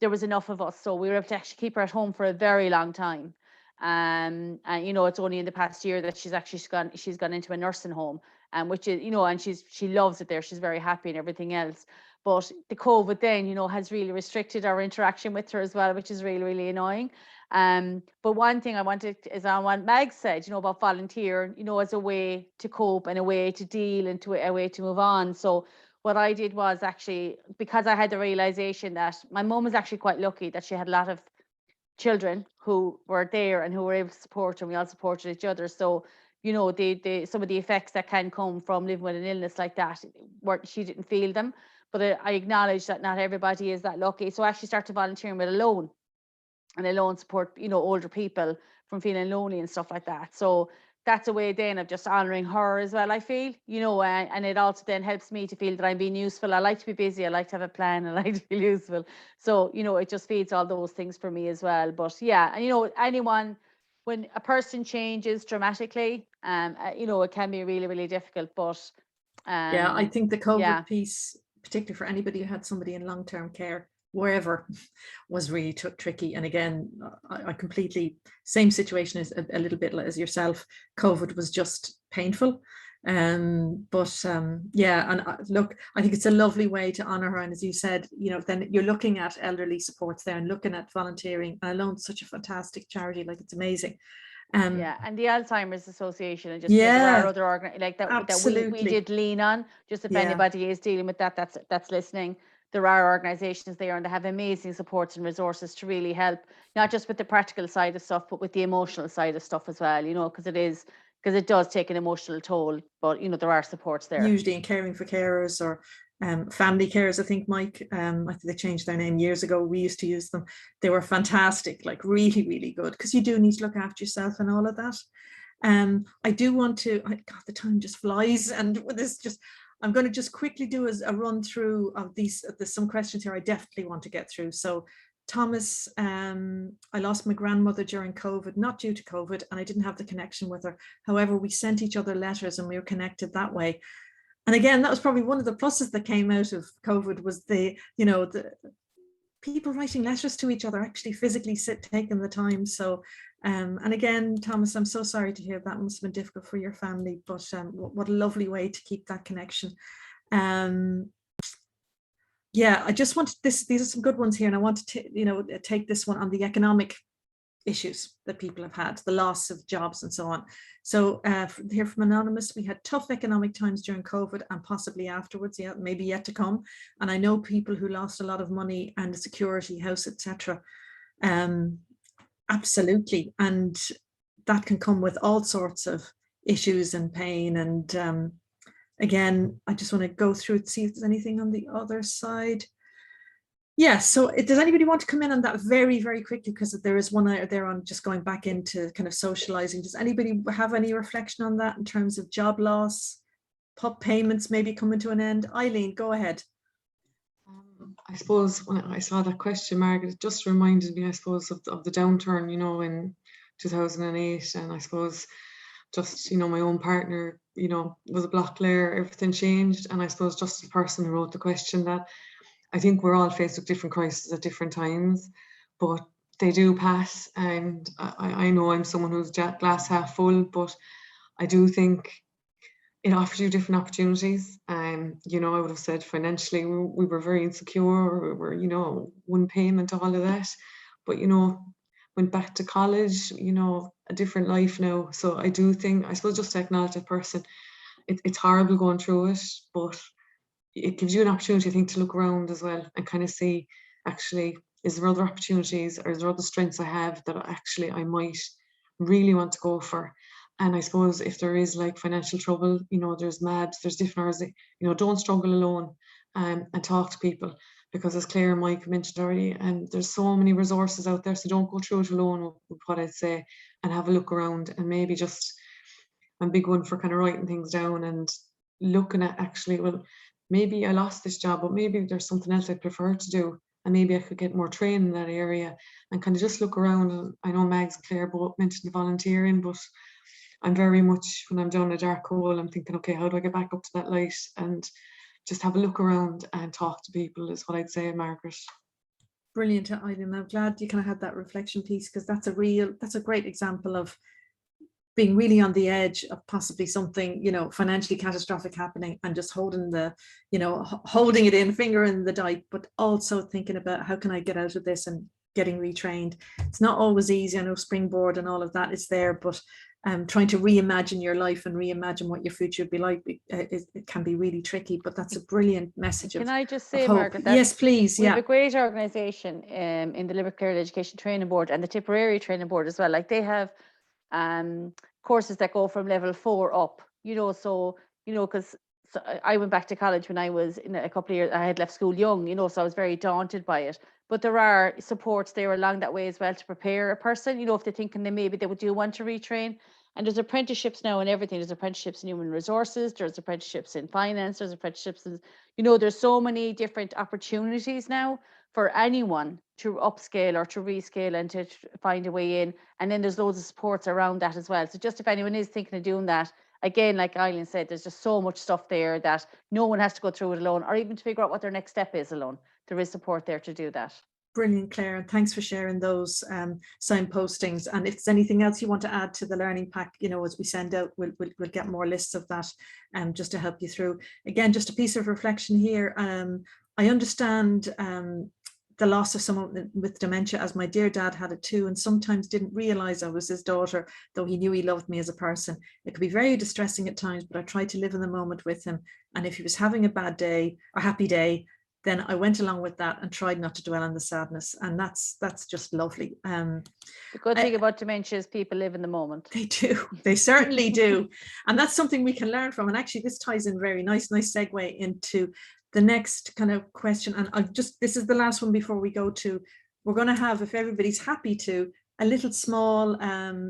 there was enough of us. So we were able to actually keep her at home for a very long time. And, you know, it's only in the past year that she's gone into a nursing home, which is, you know, and she loves it there. She's very happy and everything else. But the COVID then, you know, has really restricted our interaction with her as well, which is really, really annoying. But one thing I wanted is on what Mag said, you know, about volunteer, you know, as a way to cope and a way to deal and a way to move on. So what I did was, actually, because I had the realization that my mum was actually quite lucky that she had a lot of children who were there and who were able to support her, and we all supported each other. So, you know, some of the effects that can come from living with an illness like that, she didn't feel them. But I acknowledge that not everybody is that lucky. So I actually started volunteering with Alone, and Alone support, you know, older people from feeling lonely and stuff like that. So that's a way then of just honouring her as well, I feel, you know, and it also then helps me to feel that I'm being useful. I like to be busy, I like to have a plan, I like to feel useful. So, you know, it just feeds all those things for me as well. But yeah, and you know, anyone when a person changes dramatically, you know, it can be really, really difficult. But yeah, I think the COVID yeah. piece, particularly for anybody who had somebody in long-term care, wherever, was really tricky. And again, I completely, same situation as a little bit as yourself. COVID was just painful. Yeah, and look, I think it's a lovely way to honor her. And as you said, you know, then you're looking at elderly supports there and looking at volunteering. And Alone, such a fantastic charity, like it's amazing. Yeah, and the Alzheimer's Association, and just yeah, there are other like that absolutely. that we did lean on. Just if anybody is dealing with that, that's listening, there are organizations there, and they have amazing supports and resources to really help, not just with the practical side of stuff, but with the emotional side of stuff as well, you know, because it does take an emotional toll, but you know, there are supports there. Usually in caring for carers or family carers, I think, Mike, I think they changed their name years ago. We used to use them. They were fantastic, like really, really good, because you do need to look after yourself and all of that. I do want to, God, the time just flies, and this just, I'm going to just quickly do a run through of these. There's some questions here I definitely want to get through. So Thomas, I lost my grandmother during COVID, not due to COVID, and I didn't have the connection with her. However, we sent each other letters and we were connected that way. And again, that was probably one of the pluses that came out of COVID, was the people writing letters to each other, actually physically taking the time. So, and again, Thomas, I'm so sorry to hear that must have been difficult for your family, but what a lovely way to keep that connection. Yeah, I just wanted these are some good ones here, and I wanted to, take this one on the economic issues that people have had, the loss of jobs and so on. So here from Anonymous, we had tough economic times during COVID and possibly afterwards, yeah, maybe yet to come. And I know people who lost a lot of money and security, house, etc. Absolutely. And that can come with all sorts of issues and pain. And again, I just want to go through it, see if there's anything on the other side. Yeah, so does anybody want to come in on that very, very quickly? Because there is one out there on just going back into kind of socializing. Does anybody have any reflection on that in terms of job loss, PUP payments maybe coming to an end? Eileen, go ahead. I suppose when I saw that question, Margaret, it just reminded me, I suppose, of the downturn, in 2008. And I suppose just, my own partner, was a block layer, everything changed. And I suppose just the person who wrote the question, that I think we're all faced with different crises at different times, but they do pass. And I know I'm someone who's glass half full, but I do think it offers you different opportunities. I would have said financially, we were very insecure, we were, one payment, all of that. But, went back to college, a different life now. So I do think, I suppose, just to acknowledge that person, it's horrible going through it, but it gives you an opportunity, I think, to look around as well and kind of see, actually, is there other opportunities or is there other strengths I have that actually I might really want to go for? And I suppose if there is like financial trouble, there's MABs, there's different areas, don't struggle alone, and talk to people, because as Claire and Mike mentioned already, there's so many resources out there, so don't go through it alone, with what I'd say, and have a look around. And maybe just, I'm a big one for kind of writing things down and looking at, actually, well, maybe I lost this job, but maybe there's something else I'd prefer to do, and maybe I could get more training in that area, and kind of just look around. And I know Mags and Claire both mentioned the volunteering, but I'm very much, when I'm down a dark hole, I'm thinking, okay, how do I get back up to that light? And just have a look around and talk to people is what I'd say, Margaret. Brilliant, Eileen. I'm glad you kind of had that reflection piece, because that's a great example of being really on the edge of possibly something, financially catastrophic happening, and just holding holding it in, finger in the dike, but also thinking about how can I get out of this and getting retrained. It's not always easy. I know Springboard and all of that is there, but trying to reimagine your life and reimagine what your future would be like, it can be really tricky, but that's a brilliant message. Can I just say, Margaret, yes, please. We have a great organisation in the Livelihood Education Training Board and the Tipperary Training Board as well. Like, they have courses that go from level 4 up, because I went back to college when I was in a couple of years, I had left school young, so I was very daunted by it. But there are supports there along that way as well to prepare a person, if they're thinking maybe they do want to retrain. And there's apprenticeships now and everything. There's apprenticeships in human resources, there's apprenticeships in finance, there's apprenticeships in, there's so many different opportunities now for anyone to upscale or to rescale and to find a way in. And then there's loads of supports around that as well. So just if anyone is thinking of doing that, again, like Eileen said, there's just so much stuff there that no one has to go through it alone, or even to figure out what their next step is alone. There is support there to do that. Brilliant, Claire, and thanks for sharing those signpostings. And if there's anything else you want to add to the learning pack, as we send out, we'll get more lists of that just to help you through. Again, just a piece of reflection here. I understand the loss of someone with dementia, as my dear dad had it too, and sometimes didn't realize I was his daughter, though he knew he loved me as a person. It could be very distressing at times, but I tried to live in the moment with him. And if he was having a bad day or happy day, then I went along with that and tried not to dwell on the sadness. And that's just lovely. The good thing about dementia is people live in the moment. They do. They certainly do. And that's something we can learn from. And actually, this ties in very nice segue into the next kind of question. And this is the last one before we go to, we're going to have, if everybody's happy to, a little small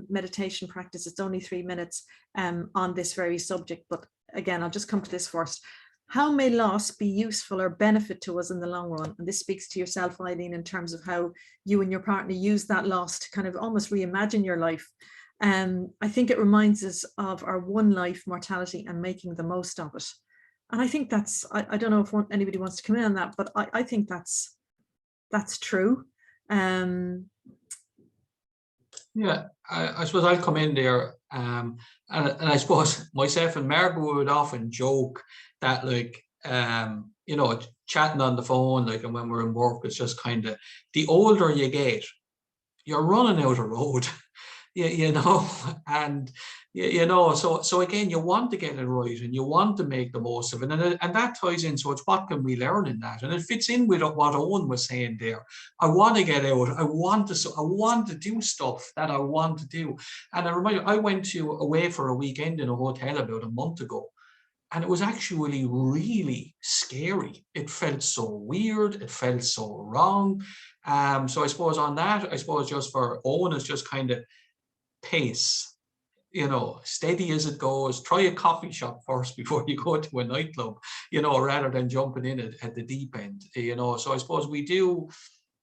meditation practice. It's only 3 minutes on this very subject. But again, I'll just come to this first. How may loss be useful or benefit to us in the long run? And this speaks to yourself, Eileen, in terms of how you and your partner use that loss to kind of almost reimagine your life. I think it reminds us of our one life mortality and making the most of it. And I think that's, I don't know if anybody wants to come in on that, but I think that's true. Yeah, I suppose I'll come in there. And I suppose myself and Margaret would often joke that, like, chatting on the phone, like, and when we're in work, it's just kind of, the older you get, you're running out of road, and so again, you want to get it right and you want to make the most of it, and that ties in. So it's what can we learn in that, and it fits in with what Owen was saying there. I want to get out. I want to do stuff that I want to do. And I remember I went away for a weekend in a hotel about a month ago. And it was actually really scary. It felt so weird. It felt so wrong. So I suppose on that, just for Owen, it's just kind of pace, steady as it goes. Try a coffee shop first before you go to a nightclub, rather than jumping in at the deep end, So I suppose we do,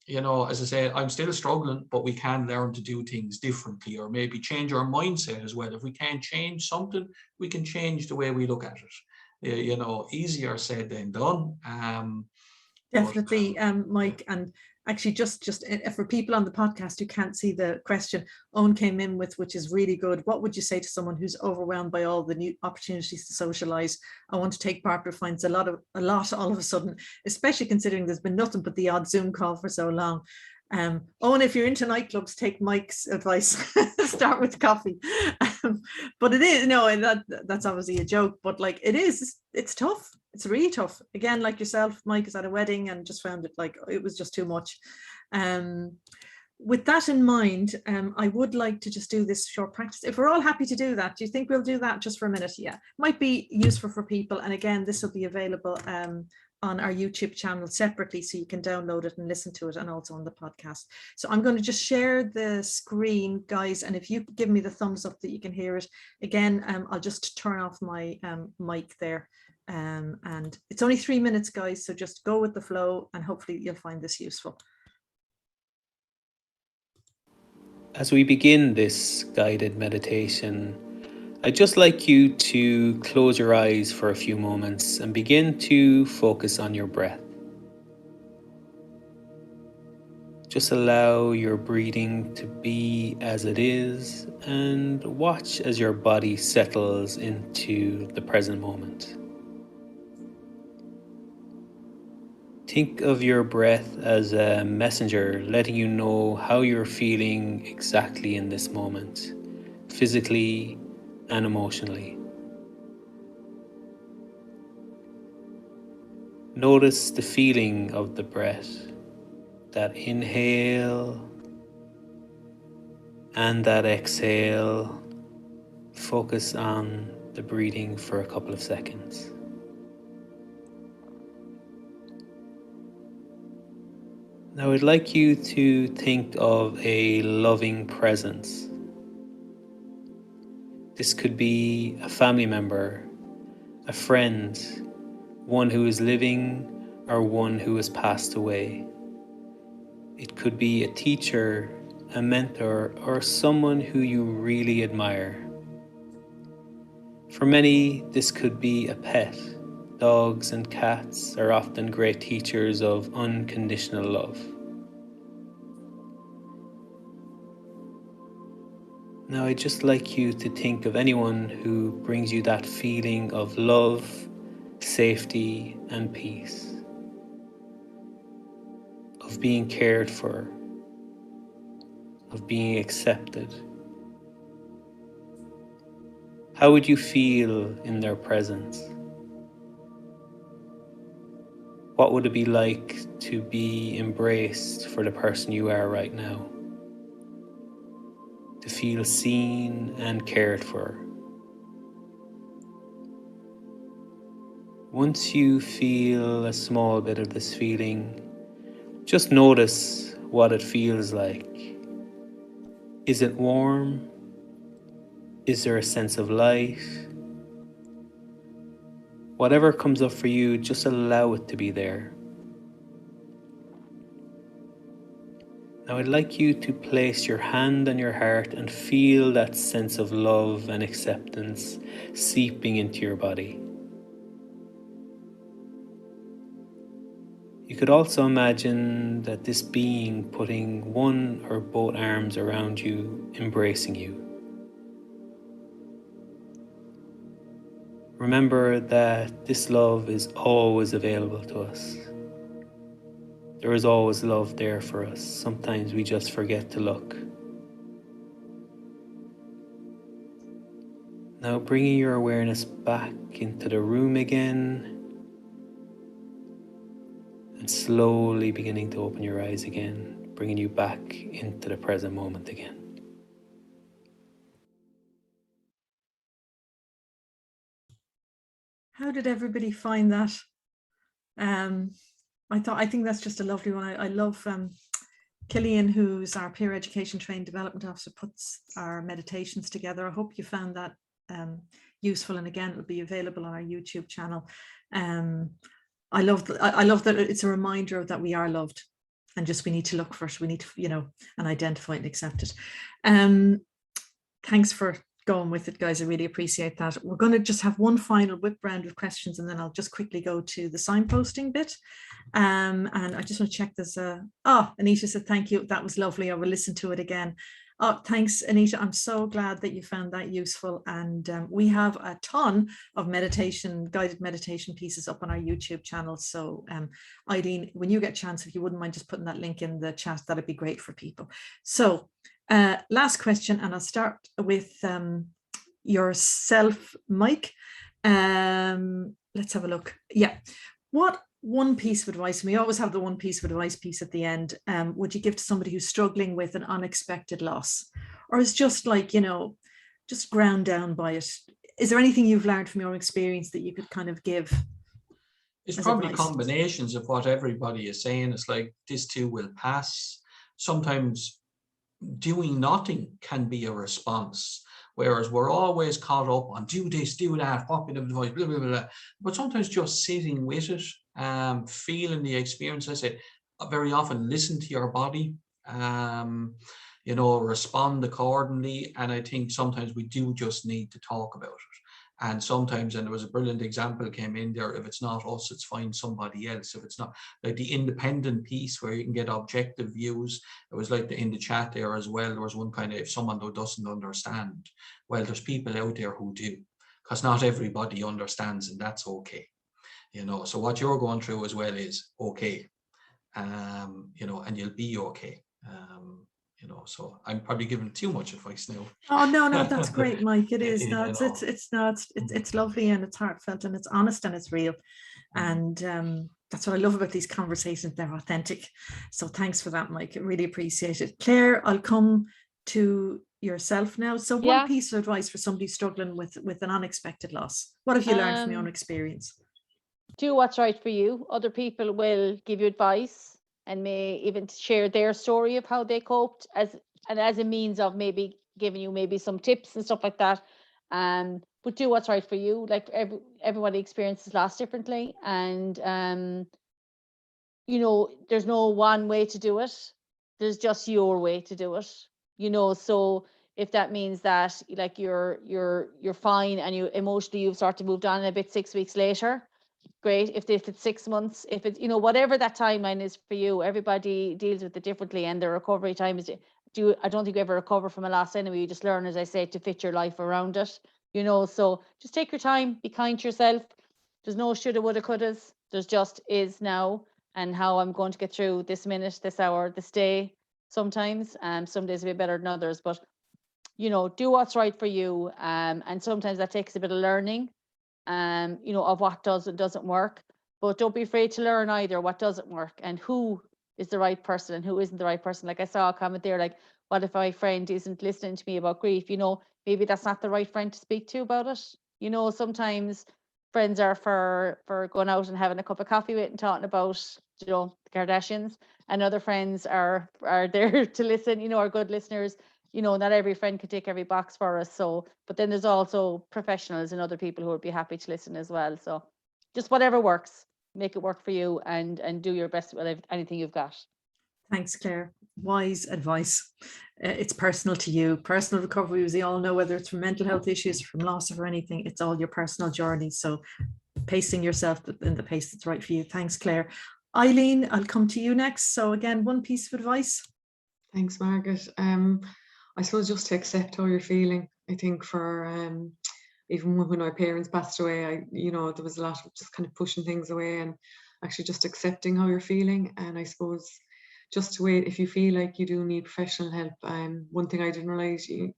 as I say, I'm still struggling, but we can learn to do things differently, or maybe change our mindset as well. If we can't change something, we can change the way we look at it. Easier said than done. Definitely, Mike. And actually, just for people on the podcast who can't see the question, Owen came in with, which is really good. What would you say to someone who's overwhelmed by all the new opportunities to socialize? I want to take part, but finds a lot all of a sudden, especially considering there's been nothing but the odd Zoom call for so long. Owen, if you're into nightclubs, take Mike's advice. Start with coffee. But it is, that's obviously a joke, but like it's tough. It's really tough. Again, like yourself, Mike is at a wedding and just found it like it was just too much. With that in mind, I would like to just do this short practice. If we're all happy to do that, do you think we'll do that just for a minute? Yeah, might be useful for people. And again, this will be available on our YouTube channel separately, so you can download it and listen to it, and also on the podcast. So I'm going to just share the screen, guys, and if you give me the thumbs up that you can hear it. Again, I'll just turn off my mic there. And it's only 3 minutes, guys, so just go with the flow, and hopefully you'll find this useful. As we begin this guided meditation, I'd just like you to close your eyes for a few moments and begin to focus on your breath. Just allow your breathing to be as it is, and watch as your body settles into the present moment. Think of your breath as a messenger letting you know how you're feeling exactly in this moment, physically and emotionally. Notice the feeling of the breath, that inhale and that exhale. Focus on the breathing for a couple of seconds. Now I'd like you to think of a loving presence. This could be a family member, a friend, one who is living or one who has passed away. It could be a teacher, a mentor, or someone who you really admire. For many, this could be a pet. Dogs and cats are often great teachers of unconditional love. Now, I'd just like you to think of anyone who brings you that feeling of love, safety, and peace, of being cared for, of being accepted. How would you feel in their presence? What would it be like to be embraced for the person you are right now? To feel seen and cared for. Once you feel a small bit of this feeling, just notice what it feels like. Is it warm? Is there a sense of light? Whatever comes up for you, just allow it to be there. Now I'd like you to place your hand on your heart and feel that sense of love and acceptance seeping into your body. You could also imagine that this being putting one or both arms around you, embracing you. Remember that this love is always available to us. There is always love there for us. Sometimes we just forget to look. Now bringing your awareness back into the room again, and slowly beginning to open your eyes again, bringing you back into the present moment again. How did everybody find that? I think that's just a lovely one. I love Killian, who's our peer education trained development officer, puts our meditations together. I hope you found that useful, and again, it will be available on our YouTube channel. I love that it's a reminder that we are loved, and just we need to look for it. We need to, and identify it and accept it. Thanks for going with it, guys. I really appreciate that. We're going to just have one final whip round of questions, and then I'll just quickly go to the signposting bit. And I just want to check this. Anita said, thank you. That was lovely. I will listen to it again. Oh, thanks, Anita. I'm so glad that you found that useful. And we have a ton of guided meditation pieces up on our YouTube channel. So Eileen, when you get a chance, if you wouldn't mind just putting that link in the chat, that'd be great for people. So last question, and I'll start with yourself, Mike. Let's have a look. Yeah. What one piece of advice, and we always have the one piece of advice piece at the end, would you give to somebody who's struggling with an unexpected loss, or is just like, just ground down by it? Is there anything you've learned from your experience that you could kind of give? It's probably combinations of what everybody is saying. It's like, this too will pass. Sometimes doing nothing can be a response, whereas we're always caught up on do this, do that, what bit of advice, blah, blah, blah. But sometimes just sitting with it, feeling the experience. I say very often, listen to your body, respond accordingly. And I think sometimes we do just need to talk about it. And sometimes, and there was a brilliant example came in there, if it's not us, it's find somebody else. If it's not, like the independent piece where you can get objective views. It was like in the chat there as well, there was one kind of, if someone who doesn't understand, well, there's people out there who do, because not everybody understands, and that's okay. So what you're going through as well is okay, and you'll be okay. So I'm probably giving too much advice now. Oh no, that's great, Mike. It is. No, it's lovely, and it's heartfelt, and it's honest, and it's real, and that's what I love about these conversations. They're authentic. So thanks for that, Mike. I really appreciate it. Claire, I'll come to yourself now. So one piece of advice for somebody struggling with an unexpected loss. What have you learned from your own experience? Do what's right for you. Other people will give you advice and may even share their story of how they coped as a means of maybe giving you maybe some tips and stuff like that. But do what's right for you. Like everybody experiences loss differently, and there's no one way to do it. there's just your way to do it, you know. So if that means that like you're fine and you emotionally you've sort of moved on a bit 6 weeks later, great. If it's 6 months, if it's, you know, whatever that timeline is for you, everybody deals with it differently, and the recovery time is, I don't think you ever recover from a loss anyway. You just learn, as I say, to fit your life around it, you know. So just take your time, be kind to yourself. There's no shoulda, woulda, couldas. There's just is now, and how I'm going to get through this minute, this hour, this day. Sometimes, some days will be better than others, but you know, do what's right for you. And sometimes that takes a bit of learning, you know, of what does and doesn't work. But don't be afraid to learn either what doesn't work and who is the right person and who isn't the right person. Like I saw a comment there, like, what if my friend isn't listening to me about grief? You know, maybe that's not the right friend to speak to about it. You know, sometimes friends are for going out and having a cup of coffee with and talking about, you know, the Kardashians, and other friends are there to listen, you know, are good listeners. You know, not every friend can tick every box for us. So, but then there's also professionals and other people who would be happy to listen as well. So just whatever works, make it work for you, and do your best with anything you've got. Thanks, Claire. Wise advice. It's personal to you. Personal recovery, as we all know, whether it's from mental health issues, from loss or anything, it's all your personal journey. So pacing yourself in the pace that's right for you. Thanks, Claire. Eileen, I'll come to you next. So again, one piece of advice. Thanks, Margaret. I suppose just to accept how you're feeling. I think for even when my parents passed away, you know, there was a lot of just kind of pushing things away and actually just accepting how you're feeling. And I suppose just to wait, if you feel like you do need professional help. One thing I didn't realize, you're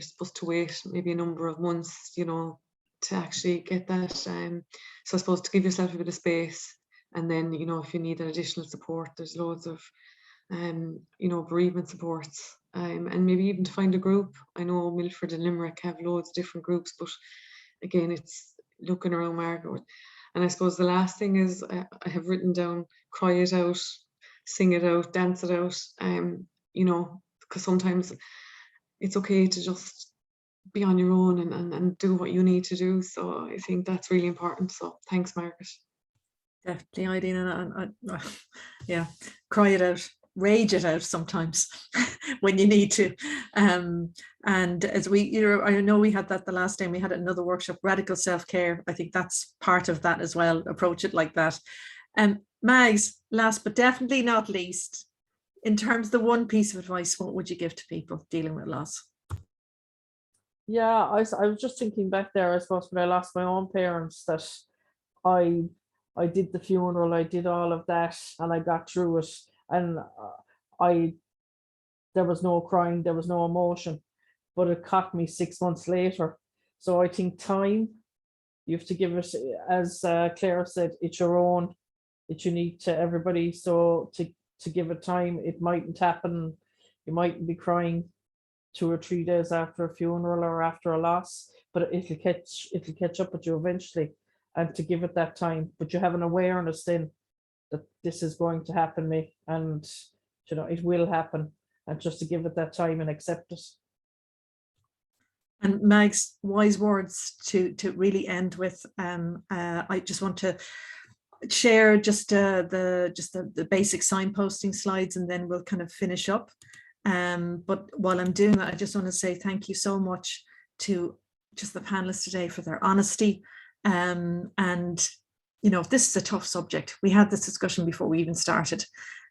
supposed to wait maybe a number of months, you know, to actually get that. So I suppose to give yourself a bit of space, and then, you know, if you need additional support, there's loads of you know, bereavement supports, and maybe even to find a group. I know Milford and Limerick have loads of different groups, but again, it's looking around Margaret. And I suppose the last thing is, I have written down, cry it out, sing it out, dance it out, you know, because sometimes it's okay to just be on your own and do what you need to do. So I think that's really important. So thanks, Margaret. Definitely, Eileen, and yeah, cry it out, rage it out sometimes when you need to. And as we, you know, I know we had that the last time we had another workshop, radical self-care. I think that's part of that as well. Approach it like that. Mags, last but definitely not least, in terms of the one piece of advice, what would you give to people dealing with loss? Yeah, I was just thinking back there, I suppose, when I lost my own parents, that I did the funeral, I did all of that, and I got through it. And there was no crying, there was no emotion, but it caught me 6 months later. So I think time, you have to give it, as Claire said, it's your own, it's unique to everybody. So to give it time, it mightn't happen. You mightn't be crying 2 or 3 days after a funeral or after a loss, but it'll catch up with you eventually. And to give it that time, but you have an awareness then that this is going to happen, me, and you know it will happen, and just to give it that time and accept it. And Mags, wise words to really end with. I just want to share just the basic signposting slides, and then we'll kind of finish up. But while I'm doing that, I just want to say thank you so much to just the panelists today for their honesty. And you know, this is a tough subject. We had this discussion before we even started,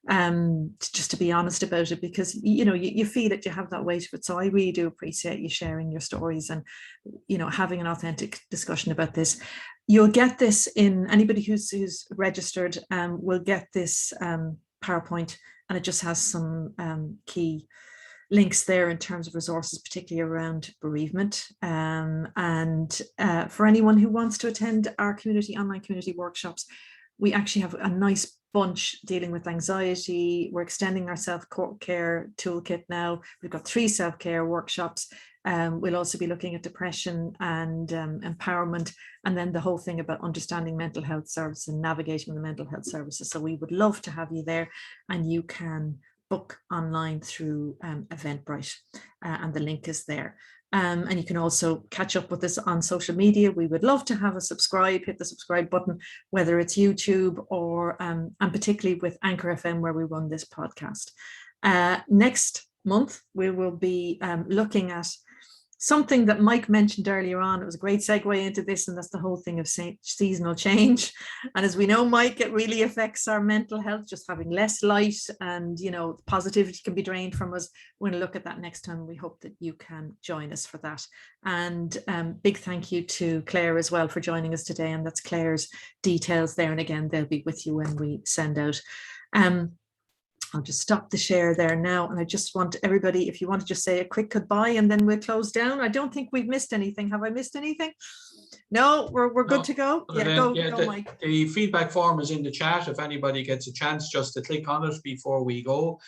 just to be honest about it, because you know you feel it, you have that weight of it. So I really do appreciate you sharing your stories and, you know, having an authentic discussion about this. You'll get this in, anybody who's registered will get this PowerPoint, and it just has some key links there in terms of resources, particularly around bereavement. And for anyone who wants to attend our online community workshops, we actually have a nice bunch dealing with anxiety. We're extending our self-care toolkit now. We've got 3 self-care workshops. We'll also be looking at depression and empowerment, and then the whole thing about understanding mental health services and navigating the mental health services. So we would love to have you there, and you can book online through Eventbrite, and the link is there. And you can also catch up with us on social media. We would love to have hit the subscribe button, whether it's YouTube or, and particularly with Anchor FM, where we run this podcast. Next month, we will be looking at something that Mike mentioned earlier on. It was a great segue into this, and that's the whole thing of seasonal change. And as we know, Mike, it really affects our mental health, just having less light, and positivity can be drained from us. We're going to look at that next time. We hope that you can join us for that. And big thank you to Claire as well for joining us today. And that's Claire's details there. And again, they'll be with you when we send out. I'll just stop the share there now. And I just want everybody, if you want to just say a quick goodbye and then we'll close down. I don't think we've missed anything. Have I missed anything? No, we're good to go. Yeah, go Mike. The feedback form is in the chat. If anybody gets a chance just to click on it before we go,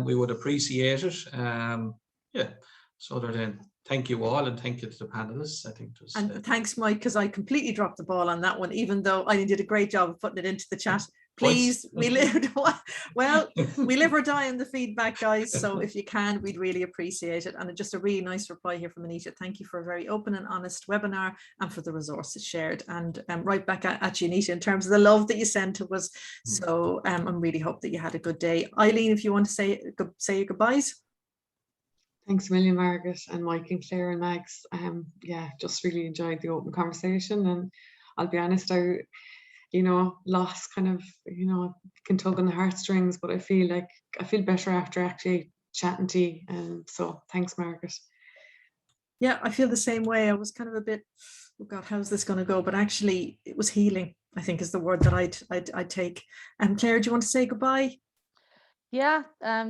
we would appreciate it. Yeah, so other than thank you all, and thank you to the panelists. I think it was, and thanks, Mike, because I completely dropped the ball on that one, even though Eileen did a great job of putting it into the chat. Please, we live or die in the feedback, guys. So if you can, we'd really appreciate it. And just a really nice reply here from Anita. Thank you for a very open and honest webinar and for the resources shared. And right back at you, Anita, in terms of the love that you sent to us. So I really hope that you had a good day. Eileen, if you want to say your goodbyes. Thanks a million, Margaret and Mike and Claire and Max. Yeah, just really enjoyed the open conversation. And I'll be honest, loss kind of, can tug on the heartstrings, but I feel better after actually chatting to you. And so thanks, Margaret. Yeah, I feel the same way. I was kind of a bit, oh God, how's this going to go? But actually it was healing, I think is the word that I'd take. Claire, do you want to say goodbye? Yeah,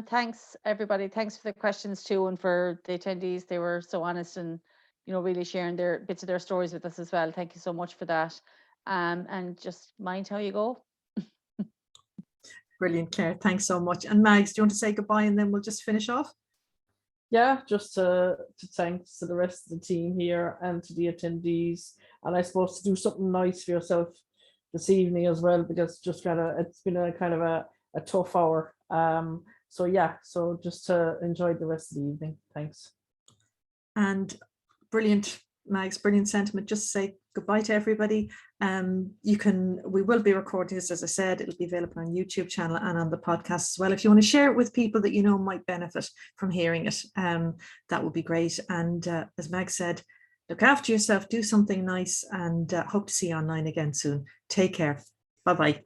thanks everybody. Thanks for the questions too, and for the attendees. They were so honest and, really sharing their bits of their stories with us as well. Thank you so much for that. And just mind how you go. Brilliant, Claire. Thanks so much. And Mags, do you want to say goodbye and then we'll just finish off? Yeah, just to thanks to the rest of the team here and to the attendees, and I suppose to do something nice for yourself this evening as well, because it's been a kind of a tough hour. So yeah, so just to enjoy the rest of the evening. Thanks. And brilliant, Mags, brilliant sentiment. Just say goodbye to everybody. We will be recording this, as I said. It'll be available on YouTube channel and on the podcast as well. If you want to share it with people that might benefit from hearing it, that would be great. And as Mag said, look after yourself, do something nice, and hope to see you online again soon. Take care. Bye-bye.